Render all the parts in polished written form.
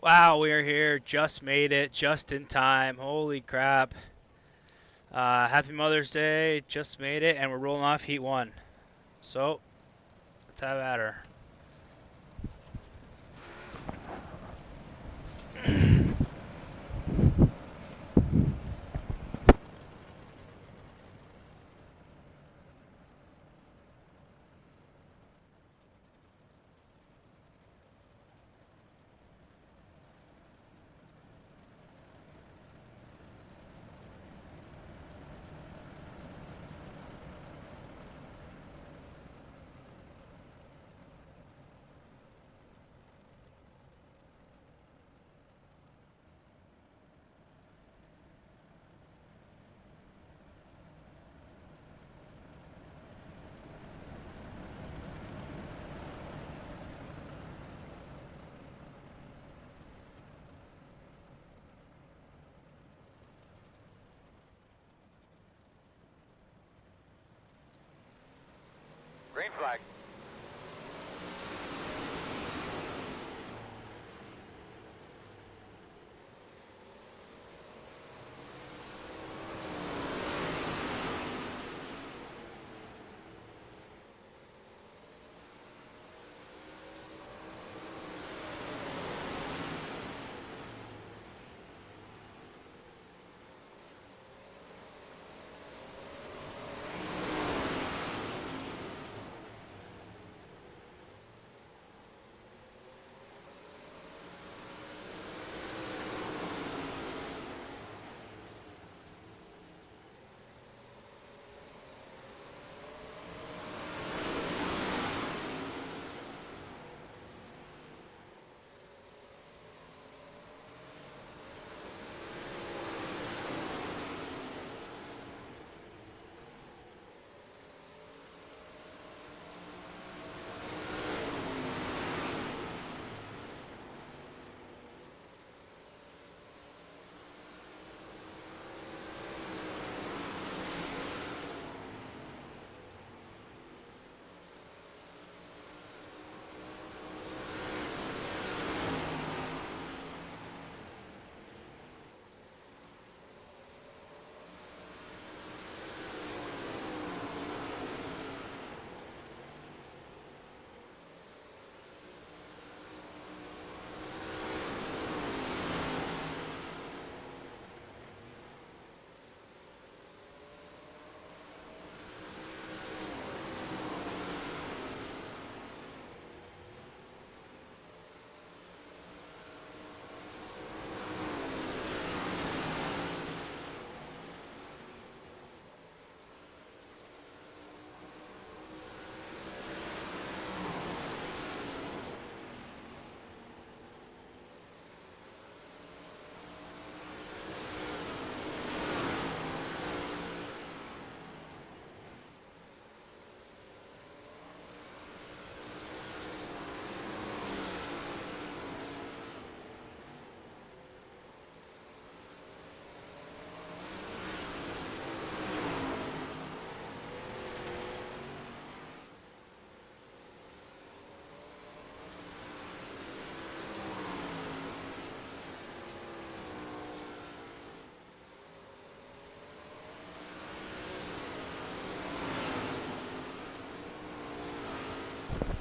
Wow, we are here. Just made it. Just in time. Holy crap. Happy Mother's Day. Just made it, and we're rolling off Heat 1. So, let's have at her. Green flag.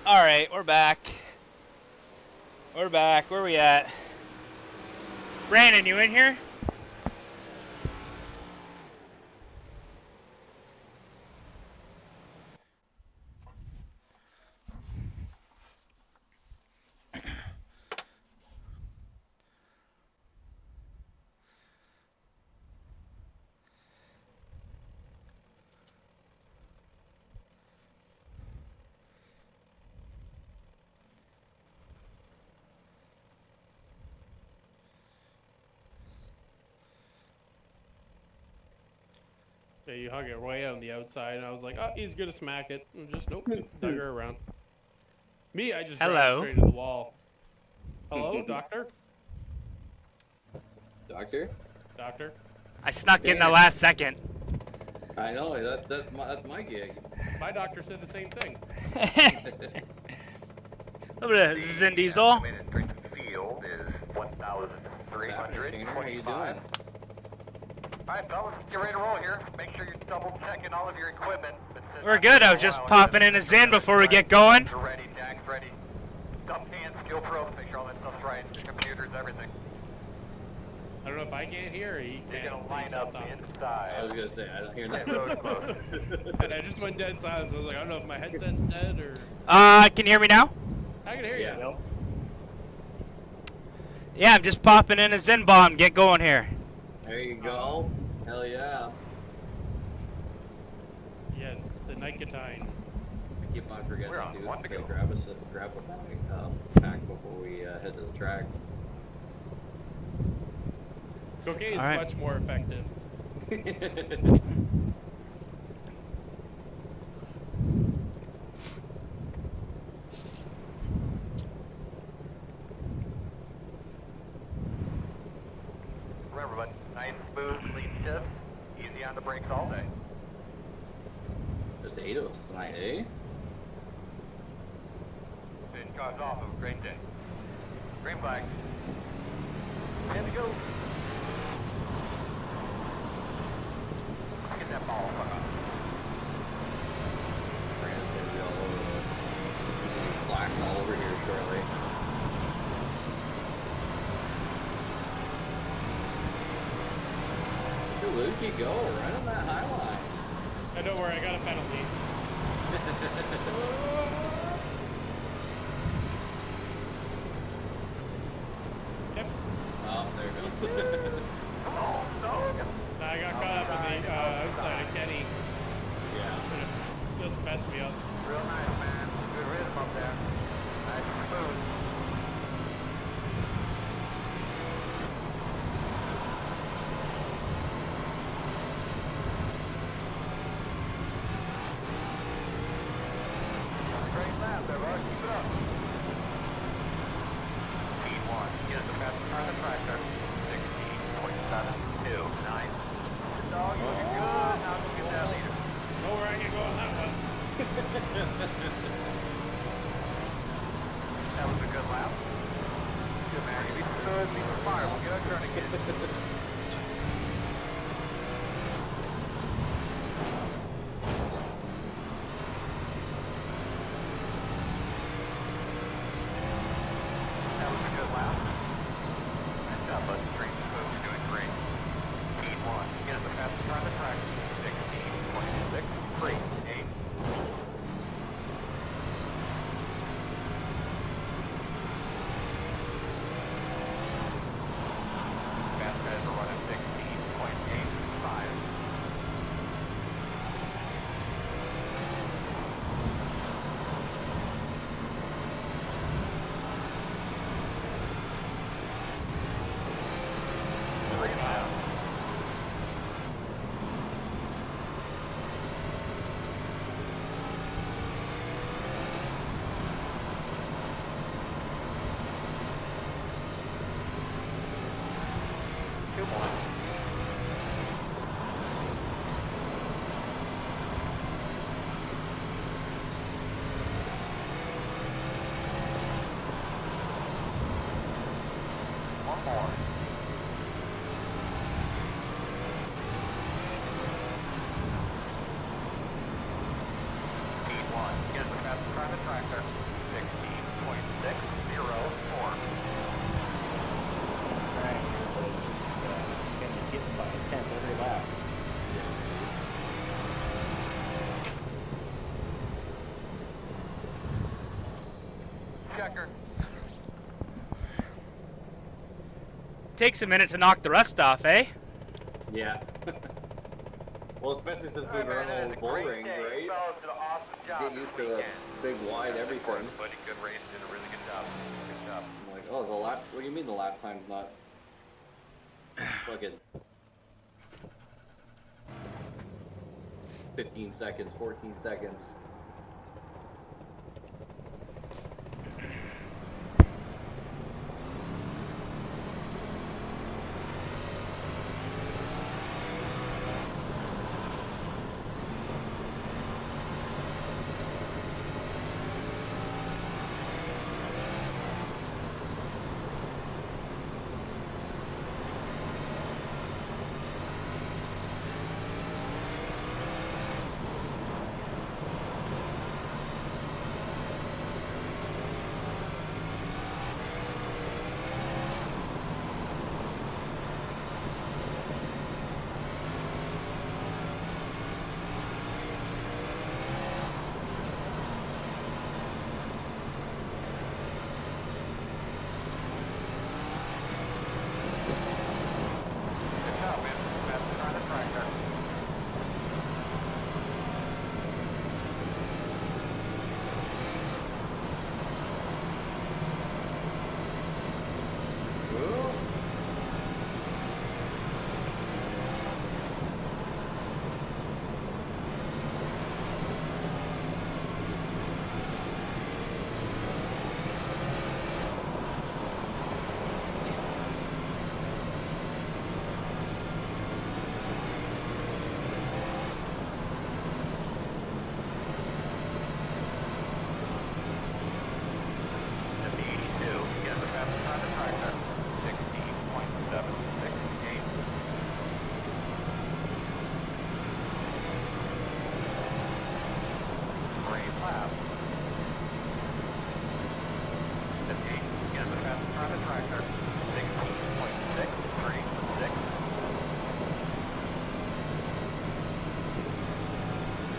Alright, we're back. We're back. Where are we at? Brandon, you in here? Yeah, you hug it way on the outside, and I was like, oh, he's gonna smack it. And just nope, dug her around. Me, I just drive Hello. straight to the wall. Hello, doctor? Doctor? Doctor? I snuck in the last second. I know, that's my gig. My doctor said the same thing. This is Vin Diesel. Estimated Drinkin field is Shayne, how you doing? Alright, fellas, get ready to roll here. Make sure you're double checking all of your equipment. We're good. I was just popping in a Zin before we get going. You're ready, Jack's ready. Dump cans, skill probes, make sure all that stuff's right. Computers, everything. I don't know if I can't hear or he You're can't. gonna line up inside. I was gonna say, I don't hear That nothing. road closed. And I just went dead silence. I was like, I don't know if my headset's dead or. Can you hear me now? I can hear you. Yeah. Yeah, I'm just popping in a Zin bomb. Get going here. There you go. Hell yeah. Yes, the nicotine. I keep on forgetting We're on to one to go. grab a pack before we head to the track. Cocaine is All right. much more effective. Remember, but nice, smooth, clean shift. Easy on the brakes all day. Just 8 of us tonight, eh? Finish cars off. Have a great day. Green flag. Time to go. Get that ball. Fuck off. Brandon's gonna be all over the black all over here shortly. Dude, Luke, you go right on that high line. I don't worry, I got a penalty. Yep. Oh, there it goes. Oh, dog. I got caught up in the outside of Kenny. Yeah. Just messed me up. Real nice, man. Good rhythm up there. Nice and smooth. Great lap there, bud. Keep it up. Speed 1. Get at the fastest car on the tractor. 16.729. Good dog. You looking good. Now go get that leader. Know where I can go on that one. That was a good lap. Good, man. You be good. Be fire. We'll get our turn again. That was a good lap. Nice job, bud. Straight and smooth. You're doing great. Speed 1. Get at the fastest car on the track. 16.638. Fast guys are running 16.85. Great lap. Two more. One more. Speed 1. Get the fastest car on the tractor. 16.604. Checker. Takes a minute to knock the rust off, eh? Yeah. Well, especially since we Alright, were man, that on is a bull great ring, day. right? You fellas did an awesome job Get this used to the weekend. big wide everything. Buddy, good race. Did a really good job. Good job. I'm like, oh, the lap. What do you mean the lap time's not fucking 15 seconds, 14 seconds?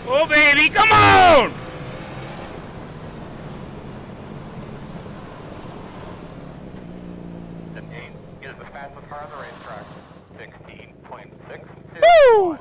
Oh, baby, come on! Get us the fastest car on the racetrack. 16.621. Woo!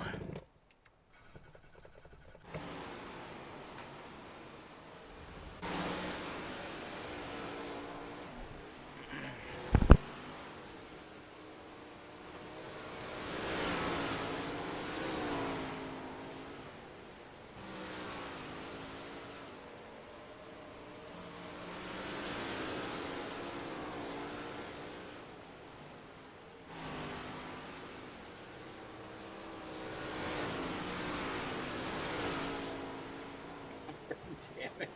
Damn it.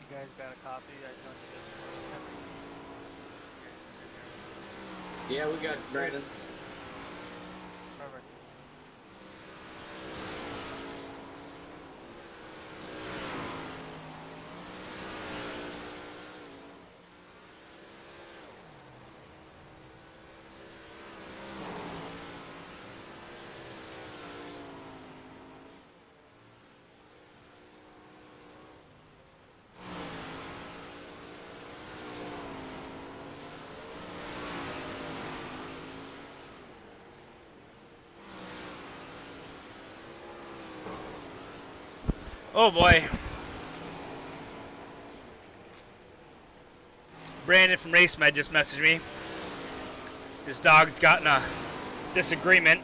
You guys got a copy? I don't think Yeah, we got Brandon. Perfect. Oh boy. Brandon from RaceMed just messaged me. His dog's gotten a disagreement.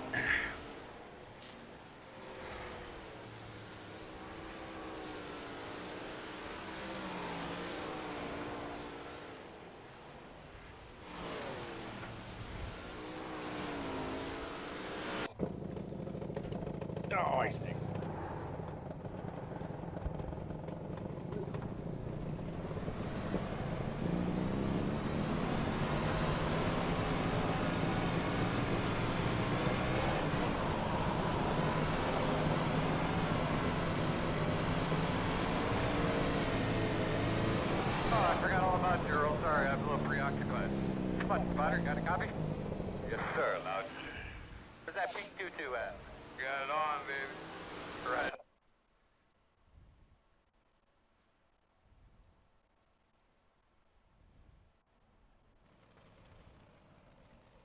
Oh, I stink. Oh, I forgot all about you, Earl. Sorry, I'm a little preoccupied. Come on, Spider, got a copy? Yes, sir, Loud. Where's that pink tutu at? Got it on, baby. Right.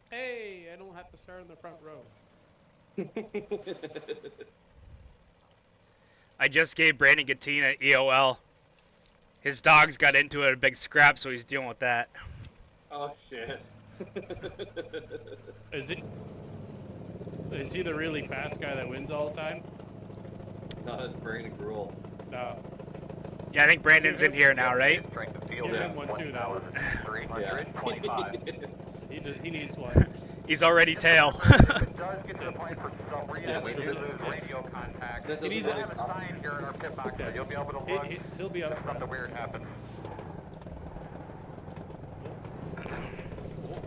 Hey, I don't have to start in the front row. I just gave Brandon Gattina EOL. His dog's got into it, a big scrap, so he's dealing with that. Oh shit. Is he the really fast guy that wins all the time? No, that's Brandon Gruel. No. Yeah, I think Brandon's in here now, right? Strength of field Give is him one too, though. 325. He needs one. He's already tail. It does get to the point for some reason That's we do true. lose radio contact. That We doesn't do really have a stop. sign here in our pit box, so you'll be able to look He'll be if up front. something weird happens.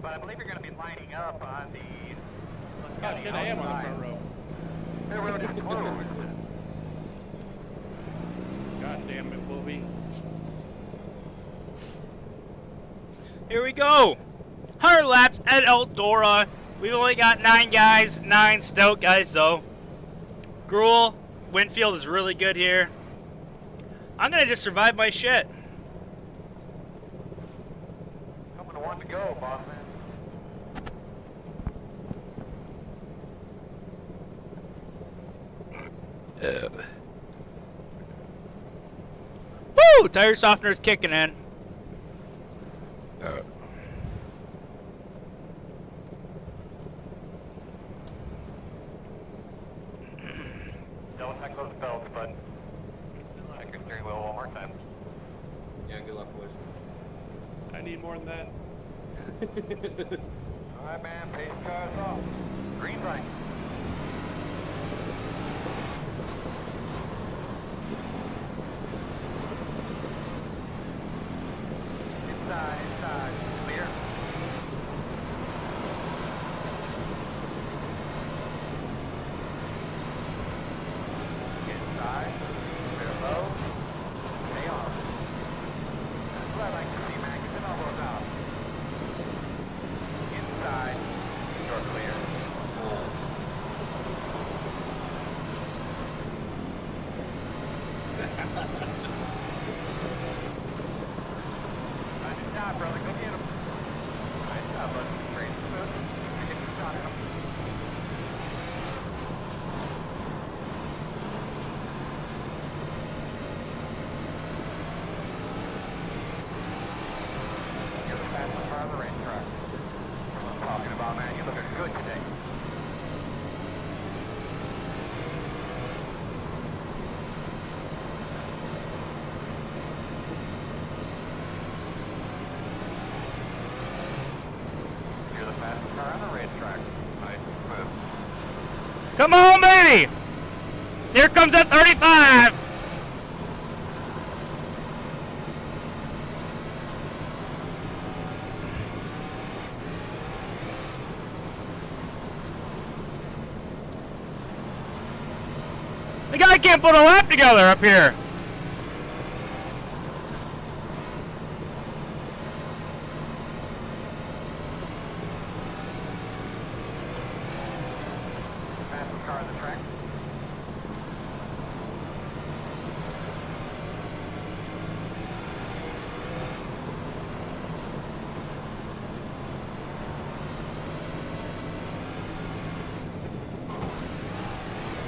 But I believe you're going to be lining up on the... Oh shit, I am on the front row. The road is closed. God damn it, Bobby. Here we go. 100 laps at Eldora. We've only got 9 guys, 9 stout guys though. Gruel, Winfield is really good here. I'm gonna just survive my shit. Coming to one to go, boss man. Woo! Tire softener's kicking in. Don't check those belts, but check your steering wheel one more time. Yeah, good luck, boys. I need more than that. Alright, man, pace cars off. Green light. car on the racetrack. Nice and smooth. Come on, baby! Here comes that 35! The guy can't put a lap together up here. Fastest car on the track.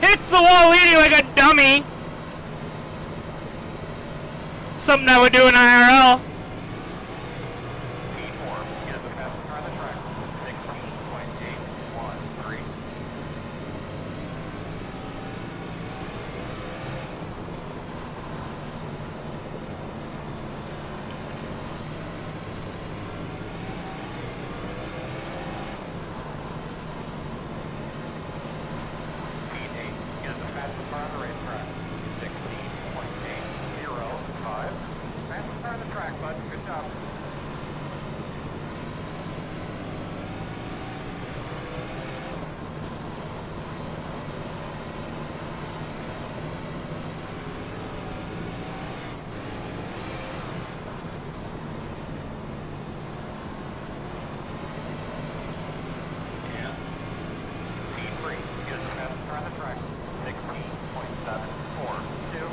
Hits the wall leading like a dummy. Something I would do in IRL. P4 is the fastest car on the track. 16.813. P8 is the fastest car on the racetrack. 16.805. Fastest car on the track, bud. Good job. P3 is the fastest car on the track. 16.742.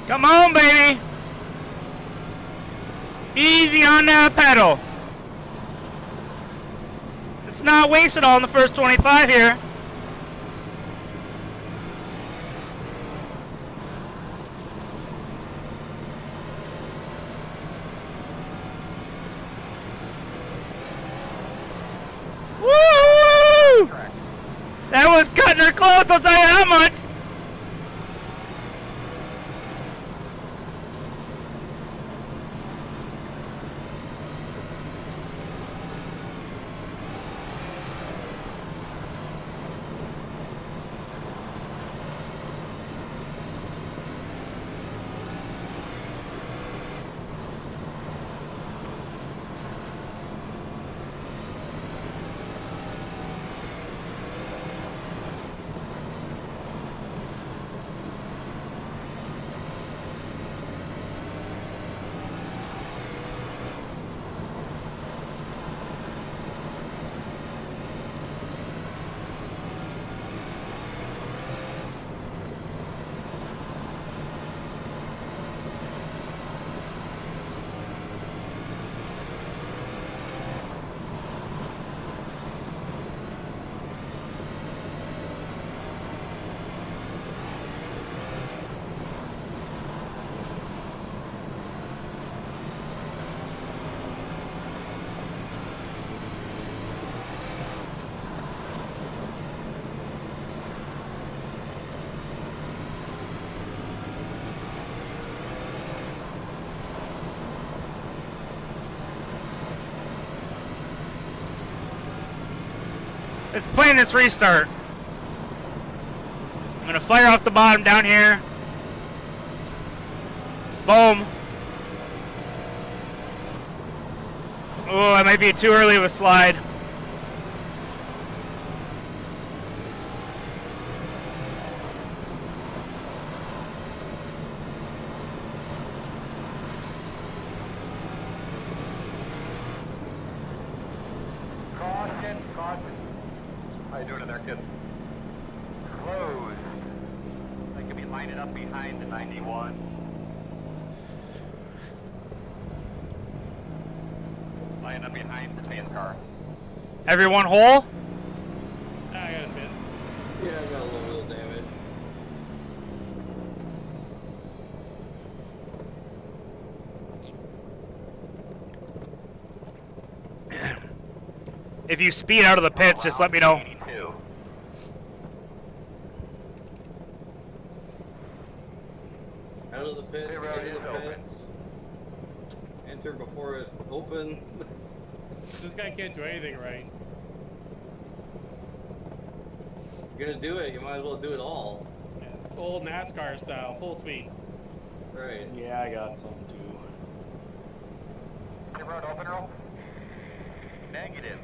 Come on, baby. Easy on that pedal. Let's not waste it all in the first 25 here. Woo! That was cutting her close, I'll tell you how much. It's playing this restart. I'm gonna fire off the bottom down here. Boom. Oh, I might be too early of a slide. Caution, caution. How you doing in there, kid? Closed. They could be lining up behind the 91. Lining up behind the fan car. Everyone whole? I got a bit. Yeah, I got a little wheel damage. If you speed out of the pits, just let me know. 82. Out of the pits, The road into is the open. pits. Enter before it's open. This guy can't do anything right. You're gonna do it, you might as well do it all. Yeah. Old NASCAR style, full speed. Right. Yeah, I got some too. The road open, Earl? Negative.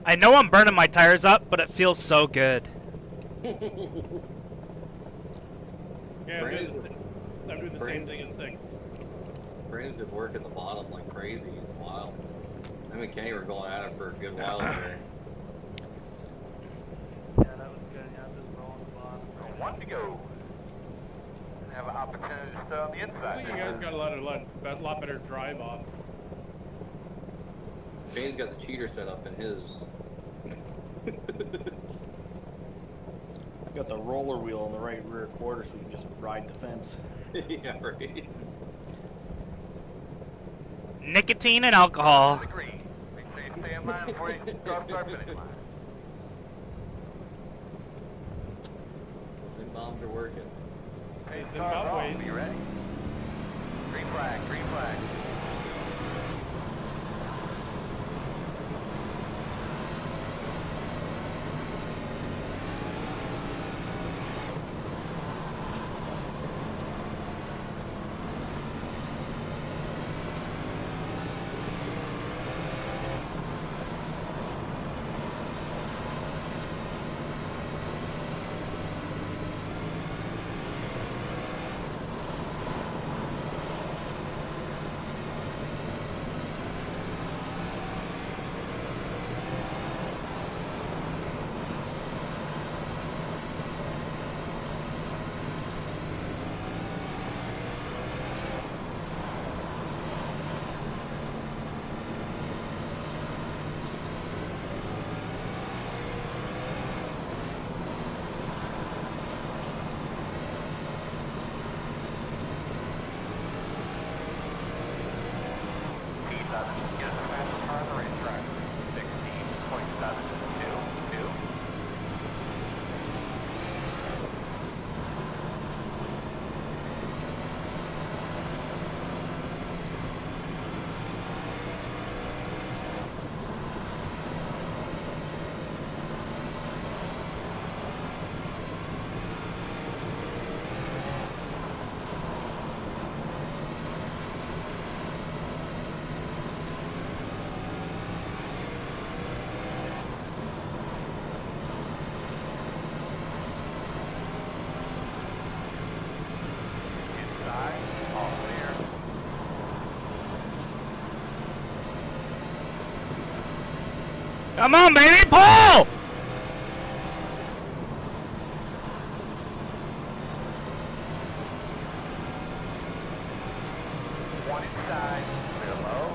I know I'm burning my tires up, but it feels so good. Yeah, Brandon's I'm doing the same thing at 6. Brandon's been working the bottom like crazy, it's wild. Him and Kenny were going at it for a good while there. Yeah, that was good. Yeah, just rolling the bottom. One to go. And have an opportunity to stay on the I inside. think you guys got a lot better drive off. Shane's got the cheater set up in his. Got the roller wheel in the right rear quarter so we can just ride the fence. Yeah, right. Nicotine and alcohol. The green. Make sure you stay in line before you cross our finish line. Sim bombs are working. Okay, It's start off. Zimbabwe's. Be ready. Green flag, green flag. Get the fastest car on the racetrack. 16.722. Inside, all clear. Come on, baby, pull! One inside, clear low.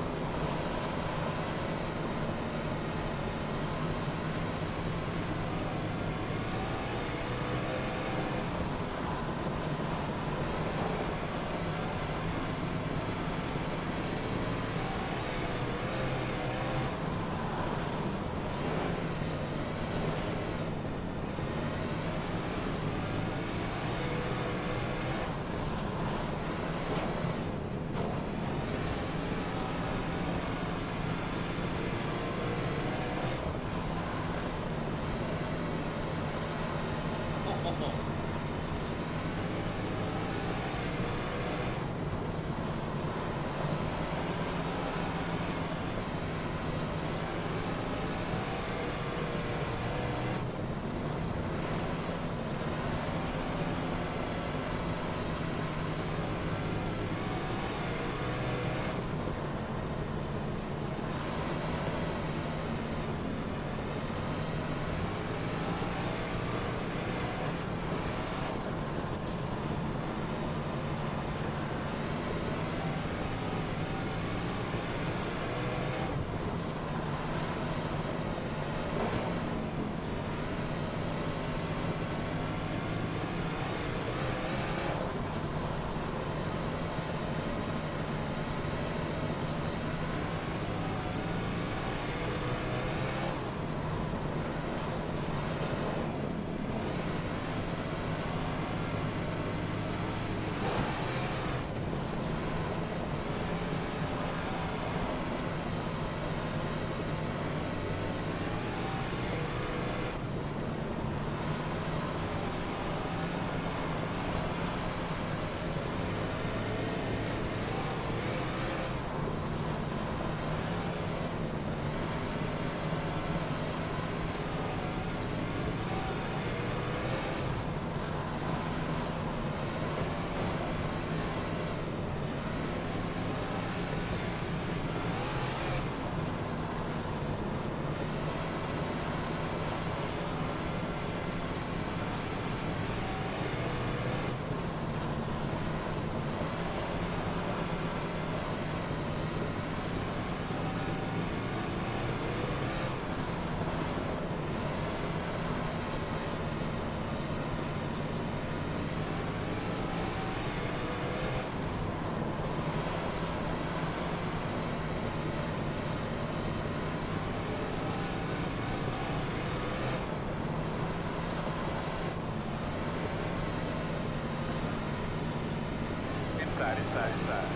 inside, inside.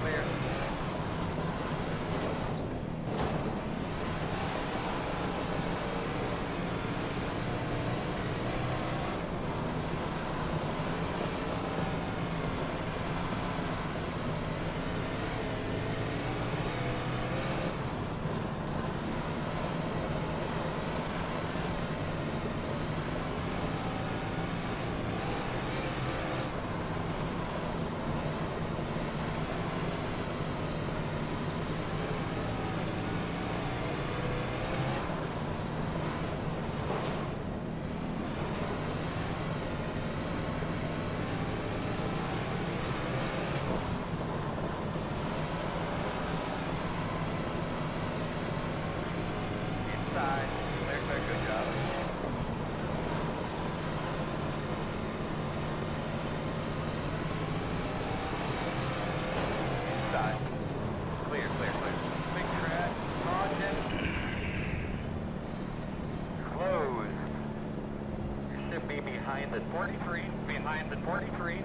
Clear. Inside. Clear, good job. Inside. Clear. Big track. Caution. Close. You should be behind the 43. Behind the 43.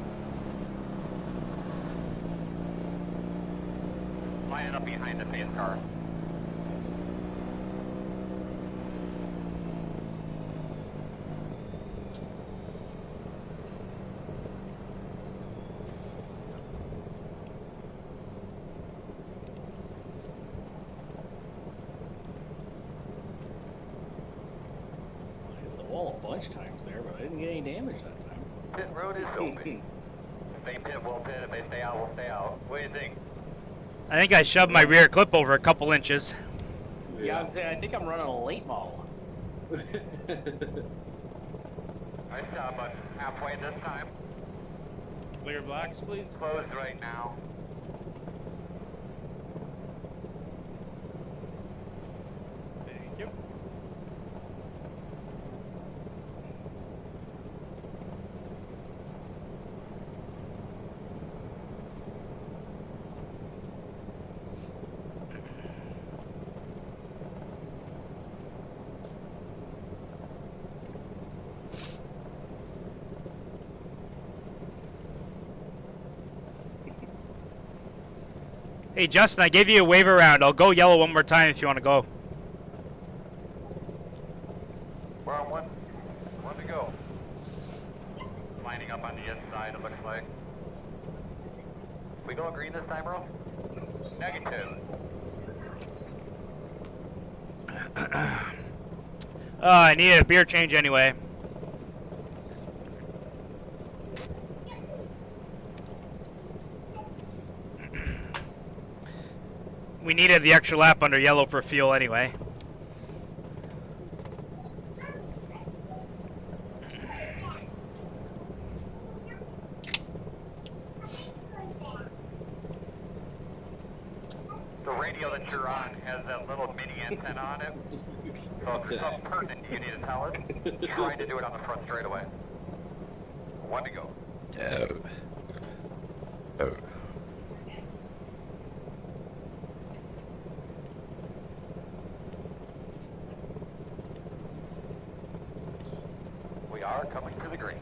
Lining up behind the main car. I hit the wall a bunch of times there, but I didn't get any damage that time. Pit road is open. If they pit, we'll pit. If they stay out, we'll stay out. What do you think? I think I shoved my rear clip over a couple inches. Yeah, I think I'm running a late model. I stop about halfway this time. Clear blacks, please. Closed right now. Thank you. Hey Justin, I gave you a wave around. I'll go yellow one more time if you want to go. We're on one to go. Lining up on the inside, it looks like. We going green this time, bro? Negative. I needed a beer change anyway. We needed the extra lap under yellow for fuel anyway. The radio that you're on has that little mini antenna on it. So if there's something pertinent you need to tell us, try to do it on the front straightaway. One to go. We are coming to the green.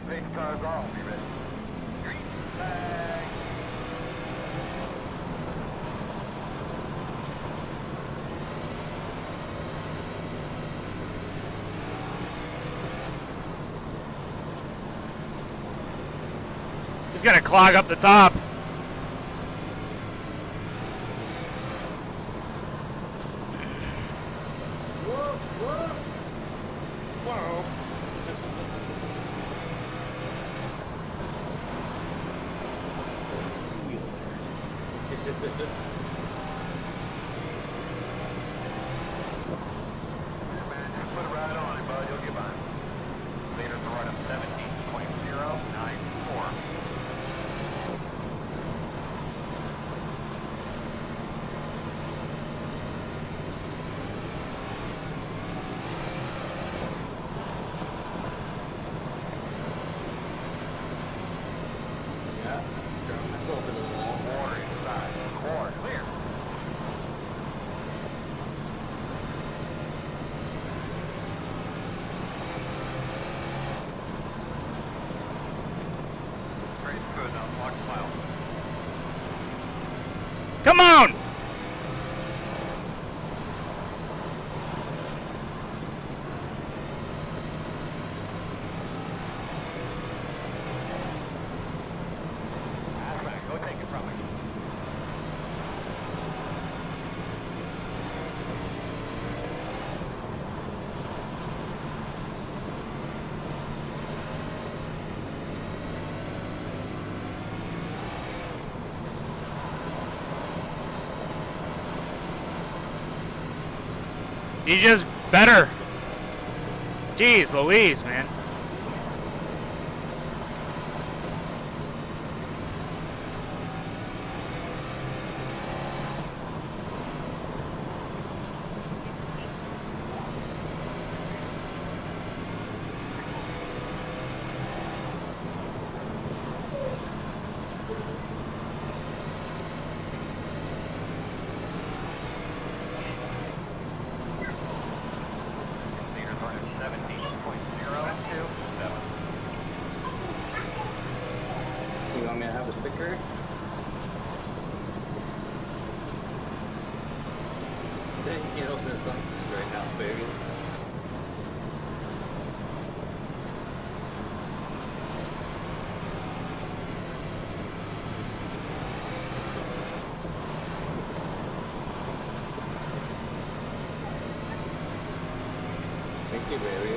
Pace cars are all be ready. Green flag. He's gonna clog up the top. Whoa. Man, just put it right on it, bud. You'll get by. Leaders are running 17.094. Walk a mile. Come on! That's right. Go take it from me. You just better. Jeez Louise, man. Leaders running 17.027. So you want me to have a sticker? They can't open his boxes right now, baby. Thank you, baby.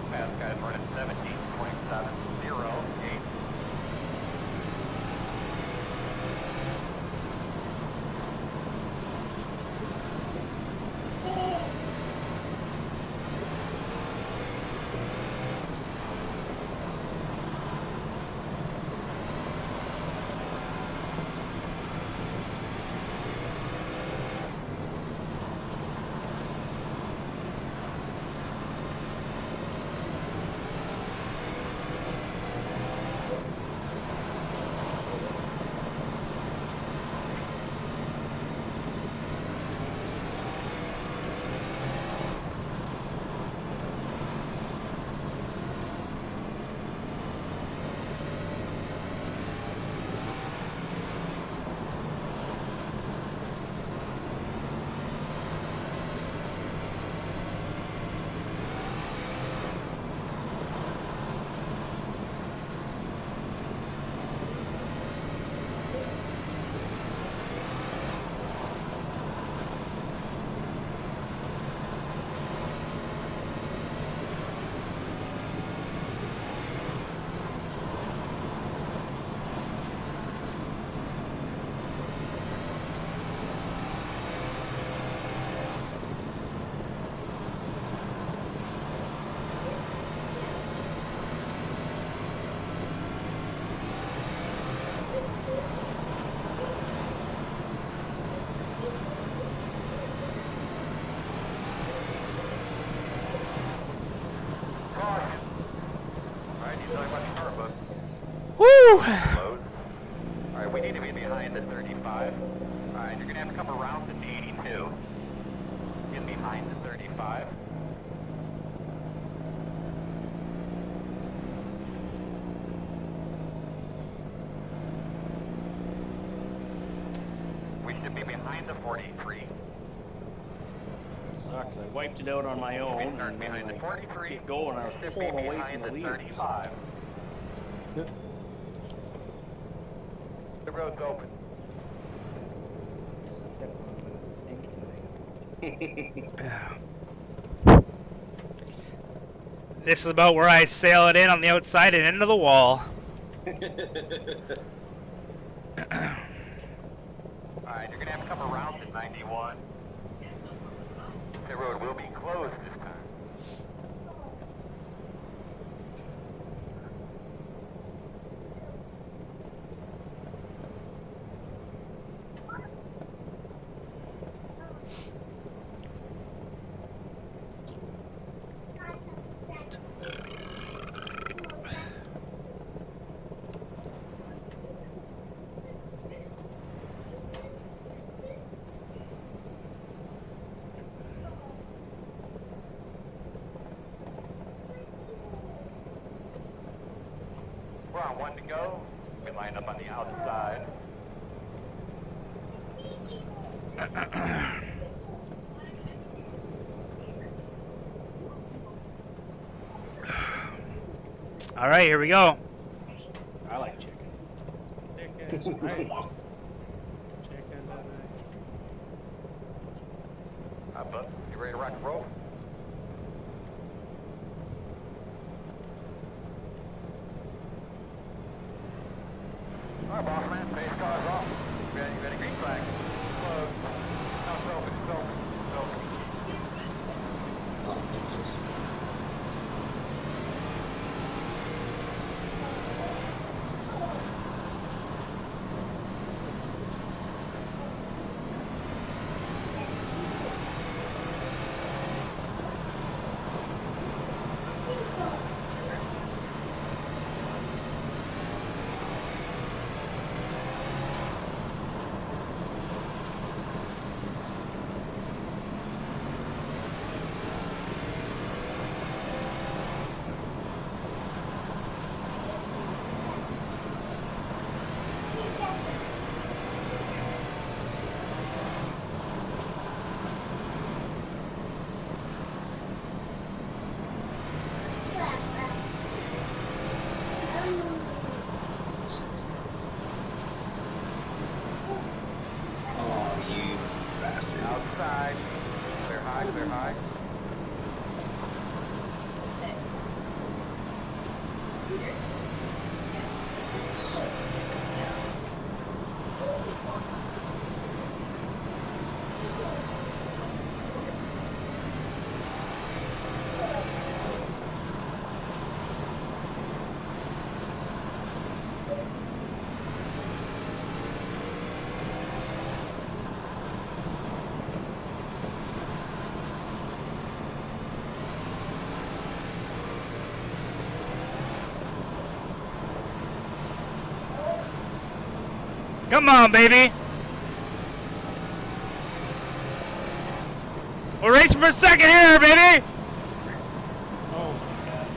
Fast guys running 17.708. Woo! Alright, we need to be behind the 35. Alright, you're gonna have to come around to 82. Get behind the 35. the 43. Sucks. I wiped it out on my own, and Start then behind when the I 43. get going, I was Should pulling be away from behind the the lead. 35. The road's open. This is about where I sail it in on the outside and into the wall. Alright, you're gonna have to come around to 91. The road will be closed this time. We're on one to go. We line up on the outside. All right, here we go. I like chicken. Chicken's right. Chicken Bud, you ready to rock and roll? Alright, boss man, base car's off. Ready, green flag. Closed. No, it's open, it's open, it's open. Oh, Jesus. Oh, you bastard. Outside. Clear high, clear high. Come on, baby. We're racing for second here, baby. Oh my god.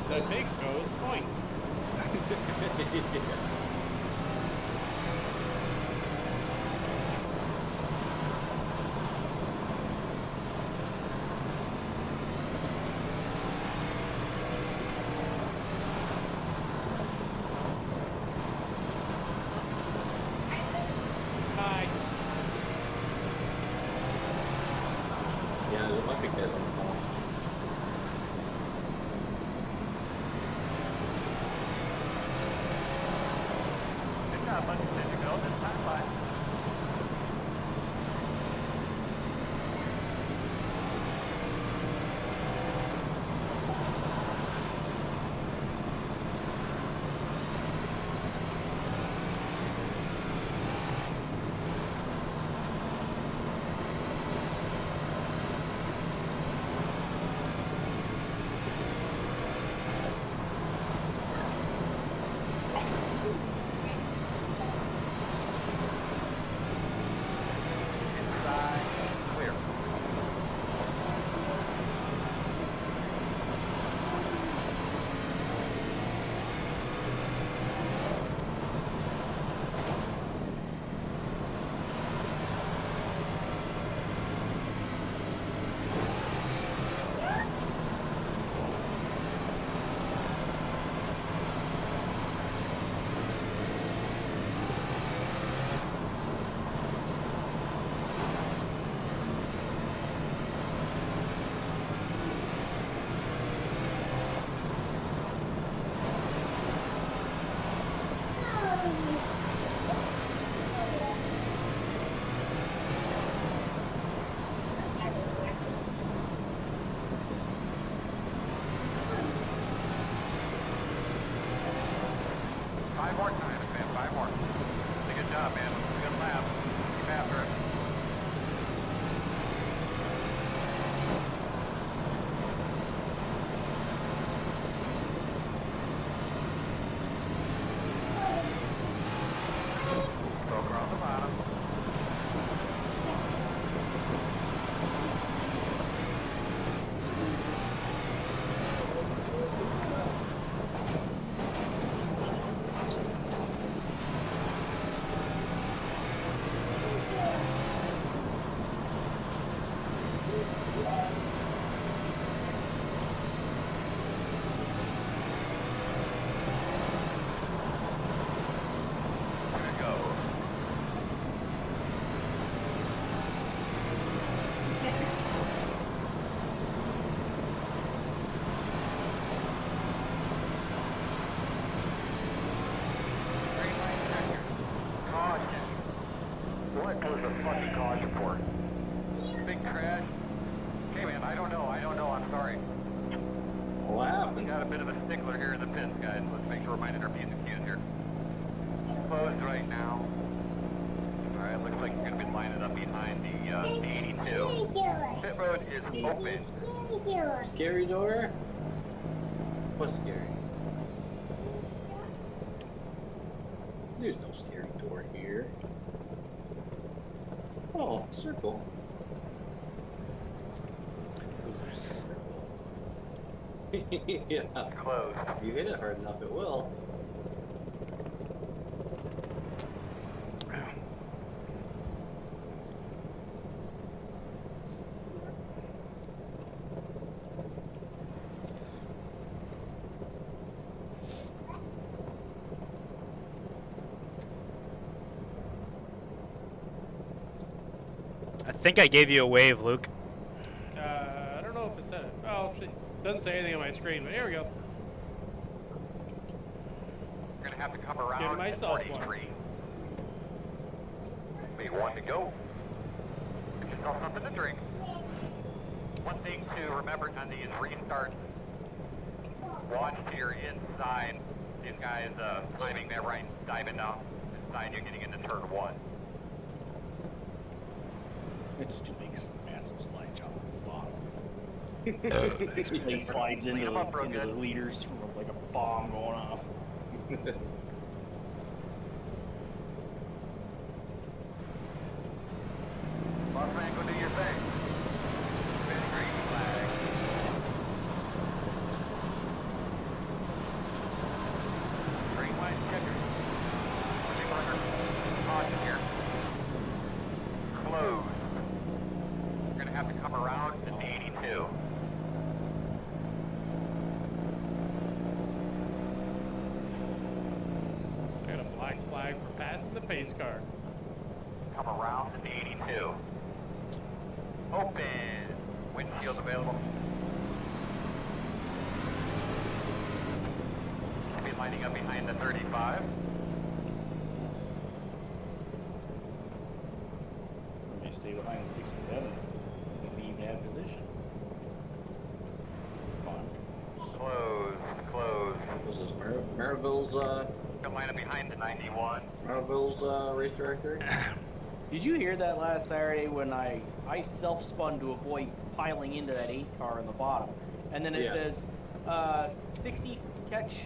The pig goes point. you guys on the phone. Good job, buddy. There you go. This time, bye. Inside, clear. Five more times, man. Five more. Did a good job, man. Good lap. Keep after it. Broker on the bottom. Here we go. Green light checker. Caution. What was the fucking caution for? Big crash. Okay, man, I don't know. I'm sorry. What We happened? got a bit of a stickler here in the pits, guys. Let's make sure we're minding our P's and Q's here. Closed right now. Alright, looks like you're going to be lining up behind the 82. Pit road is open. Scary door? What's scary? There's no scary door here. Oh, circle. Yeah. Closed. If you hit it hard enough, it will. I think I gave you a wave, Luke. I don't know if it said it. Oh, shit. Doesn't say anything on my screen, but here we go. We're going to have to come around at myself 43. Be one to go. Get yourself something to drink. One thing to remember on these restarts, watch to your inside. These guys timing that right, diving down inside, you're getting into turn one. It just makes a massive slide jump at the bottom. He slides Lead into, him up real into the good. leaders from like a bomb going off. Los Angeles, do your thing. Finish green flag. Green light checker. Pushing runner. Caution here. Closed. We're going to have to come around to the 82. I got a black flag for passing the pace car. Come around to the 82. Open. Windshield available. Should be lining up behind the 35. If you stay behind the 67, you'd be even out of position. It's fun. Close, close. Was this Maryville's, Gonna line up behind the 91. Maryville's, race directory? Did you hear that last Saturday when I self-spun to avoid piling into that 8 car in the bottom? And then it Yeah. says, 60, catch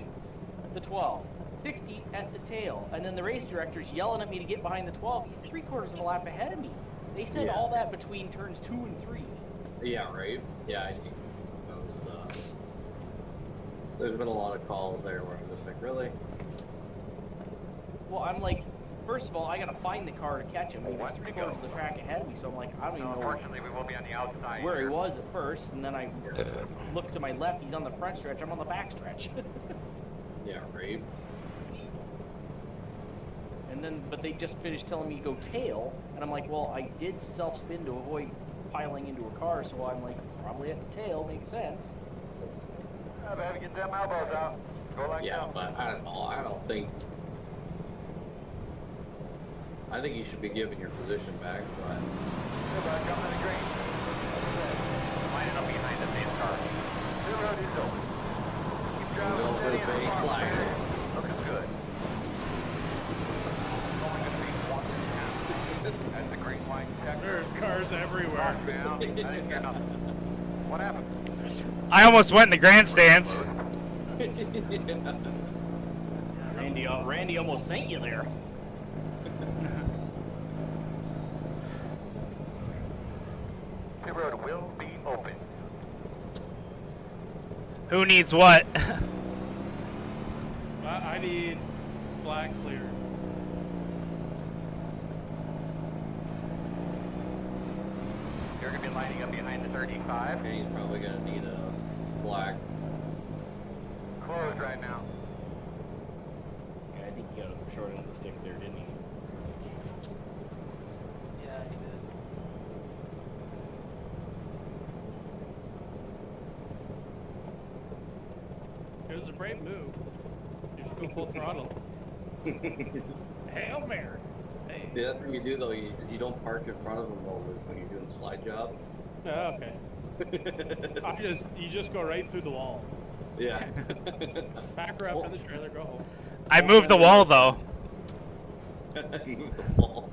the 12. 60 at the tail. And then the race director's yelling at me to get behind the 12. He's 3/4 of a lap ahead of me. They said Yeah. all that between turns 2 and 3. Yeah, right? Yeah, I see those, there's been a lot of calls there where I'm just like, really? Well, I'm like, first of all, I gotta find the car to catch him. He was One to 3/4 of go. the track ahead of me, so I'm like, I don't even No, know unfortunately, we will be on the outside. where he here. was at first, and then I look to my left, he's on the front stretch, I'm on the back stretch. Yeah, right? And then, but they just finished telling me to go tail, and I'm like, well, I did self-spin to avoid piling into a car, so I'm like, probably at the tail, makes sense. Better get them elbows out. Go like Yeah, that. but I don't know, I think you should be given your position back, but Everybody coming to the green. Lining up behind the main car. The road is open. Keep driving go for steady the and base far. flag. Looking good. Only gonna be 1.5. That's the green line check. There are cars everywhere. Man, I didn't hear nothing. What happened? I almost went in the grandstands. Randy almost sent you there. The road will be open. Who needs what? I need black clear. You're gonna be lining up behind the 35. okay, he's probably gonna need a black. Closed right now. Yeah, I think he got a short end of the stick there, didn't he? Yeah, he did. It was a brave move. You just go full throttle. Hail Mary. Hey. See, that's what you do though, you don't park in front of them though when you're doing the slide job. Oh, okay. You just go right through the wall. Yeah. Back her up in the trailer, go home. I moved the wall though. Move the wall.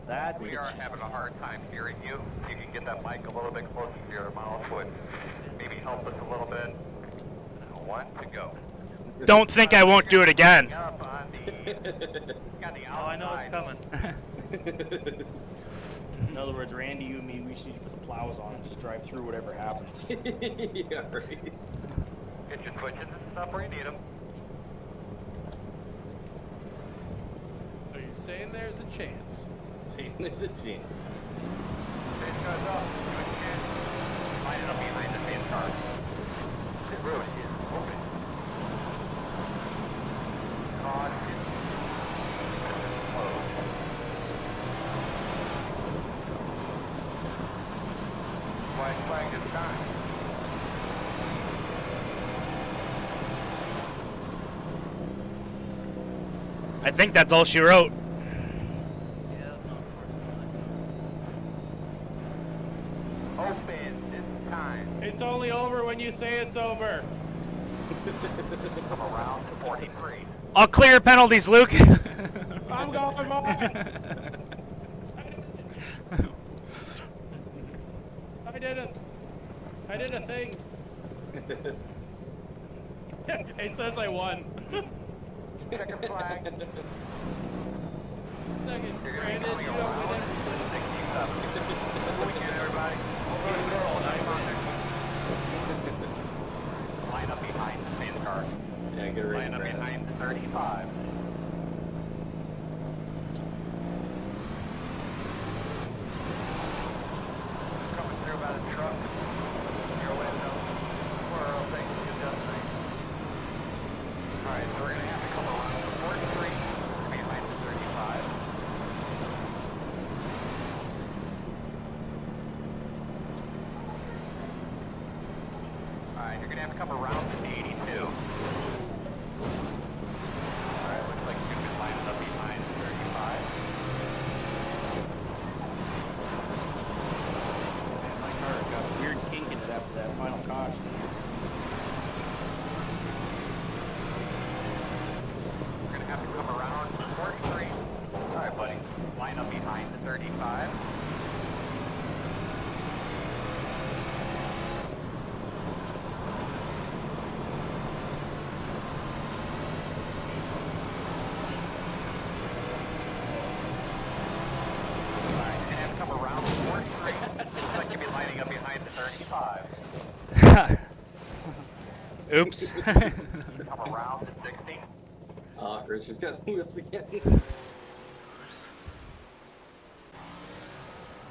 That's We are having a hard time hearing you. If you can get that mic a little bit closer to your mouth, would maybe help us a little bit. 1 to go. Don't think I won't do it again. Up on the Oh, I know it's outside. coming. In other words, Randy, you and me, we should just put the plows on and just drive through whatever happens. Yeah, right. Get your switches and stuff where you need them. Are you saying there's a chance? There's a chance. Stage goes up. Good chance. Line it up behind the main car. The road is open. Caution. Closed. White flag this time. I think that's all she wrote. Yeah, no, unfortunately. Open this time. It's only over when you say it's over. Come around to 43. I'll clear penalties, Luke. I'm going Mark. I did it. I did a thing. It says I won. Checkered flag. Second, You're going to be Brandon, coming you around don't win to 67. Good weekend, everybody. Line up behind the main car. Yeah, get ready. Line up Brad. behind the 35. Coming through by the truck. Your window. Where else things get done things. Alright, so we're going to have to come around to 43. you're gonna have to come around to 82. Alright, looks like you're gonna be lining up behind 35. Man, my car got a weird kink in it after that final caution. You're gonna have to come around to 4th Street. Alright, buddy. Line up behind the 35. Alright, you're gonna have to come around to 4th Street. Looks like you'll be lining up behind the 35. Oops. Come around to 60. Chris just got some wheels again.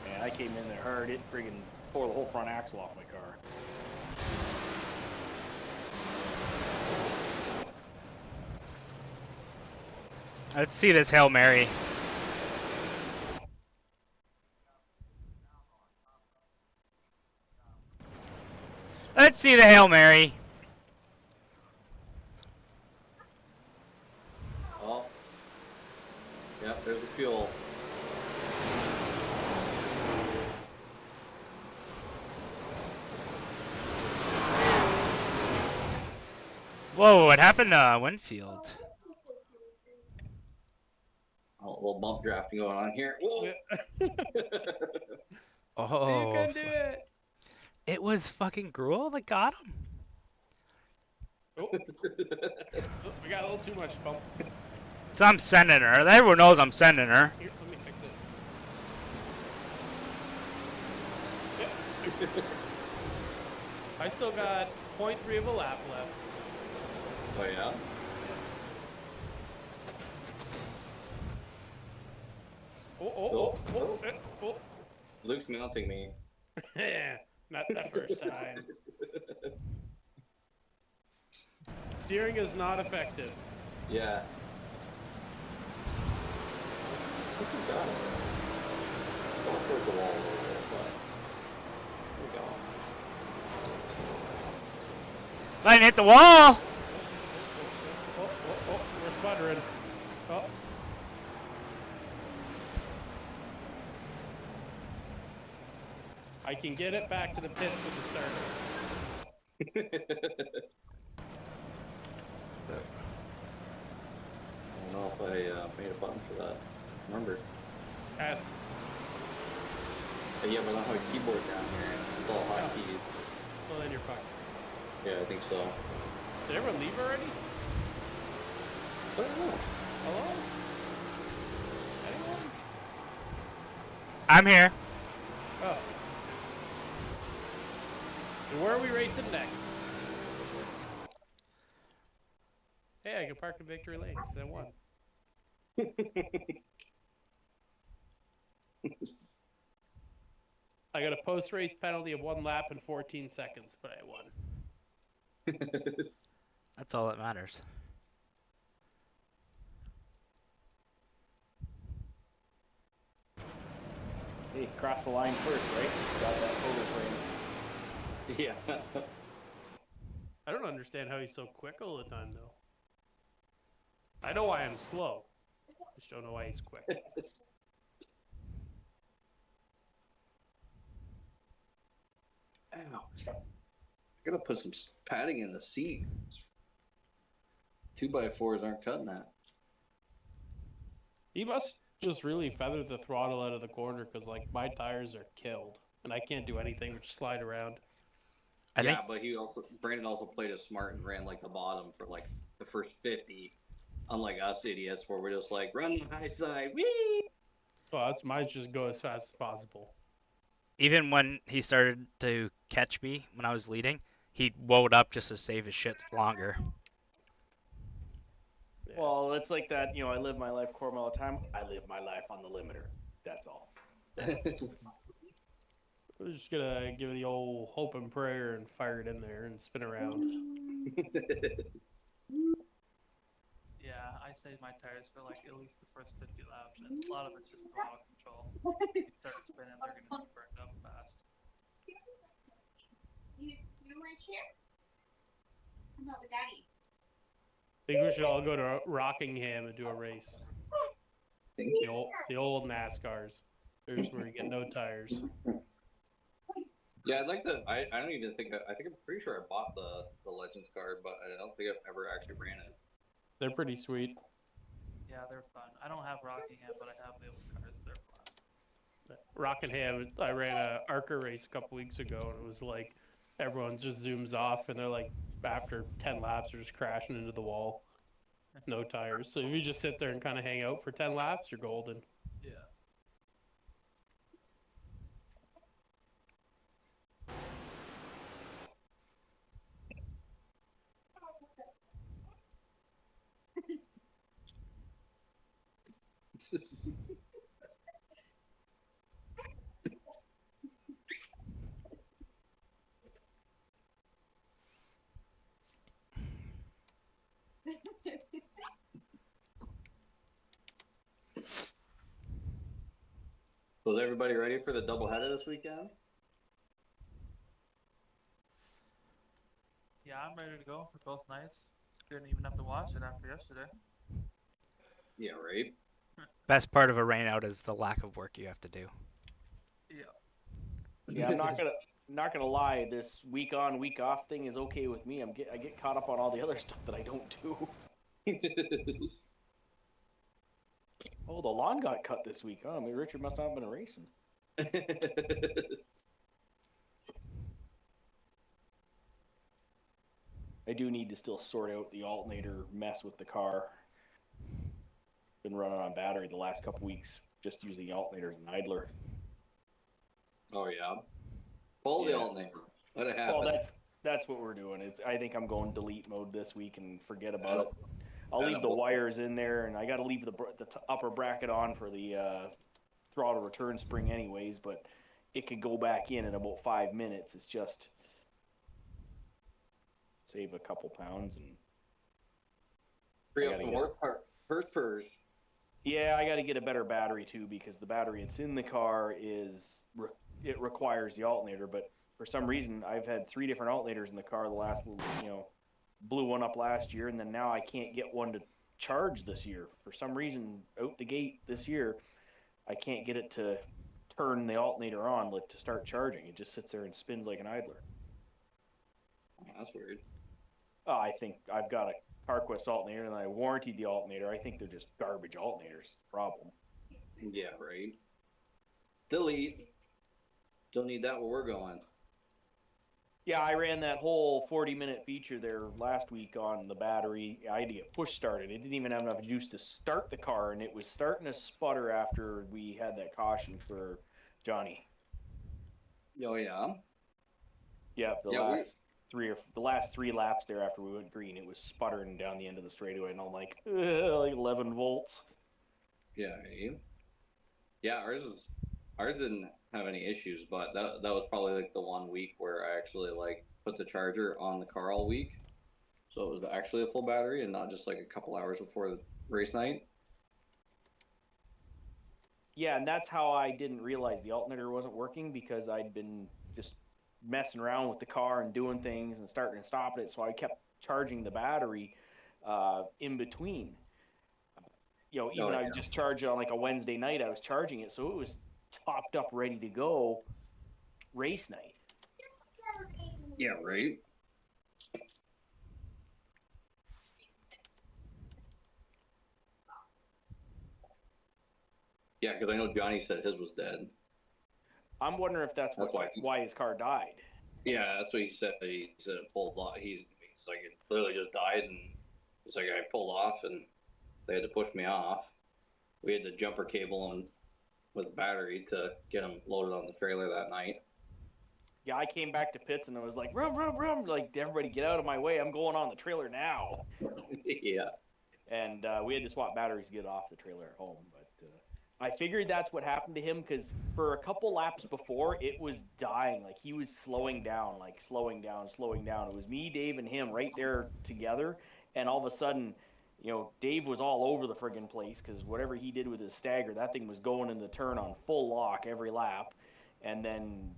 Man, I came in there hard. It friggin' tore the whole front axle off my car. Let's see this Hail Mary. Let's see the Hail Mary. Oh. Yep, there's the fuel. Whoa, what happened to Winfield? Oh, a little bump drafting going on here. Whoa. Oh, You can do it. it was fucking Gruel that got him. Oh, we got a little too much bump. So I'm sending her. Everyone knows I'm sending her. Here, let me fix it. Yep. I still got 0.3 of a lap left. Oh yeah? Oh. Luke's mounting me. Not that first time. Steering is not effective. Yeah. Look who got it. Going towards the wall a little bit, but there we go. I didn't hit the wall. Oh, we're sputtering. Oh. I can get it back to the pits with the starter. I don't know if I made a button for that. Remember? S. Yeah, but I don't have a keyboard down here. It's all hotkeys. Well, then you're fucked. Yeah, I think so. Did everyone leave already? I don't know. Hello? Anyone? I'm here. Oh. So where are we racing next? Hey, I can park in Victory Lane because I won. I got a post-race penalty of 1 lap and 14 seconds, but I won. That's all that matters. Hey, cross the line first, right? Got that photo frame. Yeah. I don't understand how he's so quick all the time, though. I know why I'm slow. I just don't know why he's quick. Ow. I gotta put some padding in the seat. 2x4s aren't cutting that. He must just really feather the throttle out of the corner because, like, my tires are killed. And I can't do anything but slide around. I Yeah, think but Brandon also played it smart and ran like the bottom for like the first 50. Unlike us idiots where we're just like, run the high side, whee! Well, that's mine. Just go as fast as possible. even when he started to catch me when I was leading, he woed up just to save his shit longer. Yeah. Well, it's like that, you know, I live my life Corm all the time. I live my life on the limiter. That's all. We're just gonna give it the old hope and prayer and fire it in there and spin around. Yeah, I save my tires for like at least the first 50 laps, and a lot of it's just throttle control. If you start spinning, they're gonna be burned up fast. I think we should all go to Rockingham and do a race. The old NASCARs. There's where you get no tires. Yeah, I'd like to. I don't even think. I think I'm pretty sure I bought the Legends card, but I don't think I've ever actually ran it. They're pretty sweet. Yeah, they're fun. I don't have Rockingham, but I have the old cars. They're blast. Rockingham, I ran a ARCA race a couple weeks ago, and it was like everyone just zooms off, and they're like, after 10 laps, they're just crashing into the wall. No tires. So if you just sit there and kind of hang out for 10 laps, you're golden. Yeah. Was everybody ready for the doubleheader this weekend? Yeah, I'm ready to go for both nights. Didn't even have to watch it after yesterday. Yeah, right. Best part of a rain out is the lack of work you have to do. Yeah. Yeah, I'm not gonna lie. This week on, week off thing is okay with me. I get caught up on all the other stuff that I don't do. Oh, the lawn got cut this week. Oh, I mean, Richard must not have been racing. I do need to still sort out the alternator mess with the car. Been running on battery the last couple weeks, just using the alternator as an idler. Oh yeah. Pull the alternator. Let it happen. Well, that's what we're doing. I think I'm going delete mode this week and forget about it. I'll leave the wires in there, and I got to leave the upper bracket on for the throttle return spring anyways, but it could go back in about 5 minutes. It's just save a couple pounds and free up some horsepower. Purrs. Yeah, I got to get a better battery too, because the battery that's in the car it requires the alternator, but for some reason I've had 3 different alternators in the car the last blew one up last year, and then now I can't get one to charge this year. For some reason, out the gate this year, I can't get it to turn the alternator on to start charging. It just sits there and spins like an idler. Oh, that's weird. I think I've got a CarQuest alternator, and I warrantied the alternator. I think they're just garbage alternators. It's the problem. Yeah, right. Delete. Don't need that where we're going. Yeah, I ran that whole 40-minute feature there last week on the battery. I had to get push started. It didn't even have enough juice to start the car, and it was starting to sputter after we had that caution for Johnny. Oh yeah. Yeah, the last 3 laps there after we went green, it was sputtering down the end of the straightaway, and I'm like 11 volts. Yeah. Yeah, ours didn't have any issues, but that was probably like the 1 week where I actually like put the charger on the car all week, so it was actually a full battery and not just like a couple hours before the race night. Yeah, and that's how I didn't realize the alternator wasn't working, because I'd been just messing around with the car and doing things and starting and stopping it, so I kept charging the battery in between. Even I would just charge it on like a Wednesday night, I was charging it, so it was topped up, ready to go race night. Yeah, right. Yeah, because I know Johnny said his was dead. I'm wondering if that's why his car died. Yeah, that's what he said. He said it pulled off. He's like, it literally just died, and it's like I pulled off, and they had to push me off. We had to jumper cable him with a battery to get him loaded on the trailer that night. Yeah, I came back to pits and I was like, rum, like, everybody get out of my way, I'm going on the trailer now. Yeah. And we had to swap batteries to get off the trailer at home, but I figured that's what happened to him, because for a couple laps before, it was dying. Like, he was slowing down. It was me, Dave, and him right there together, and all of a sudden, Dave was all over the friggin' place, because whatever he did with his stagger, that thing was going in the turn on full lock every lap, and then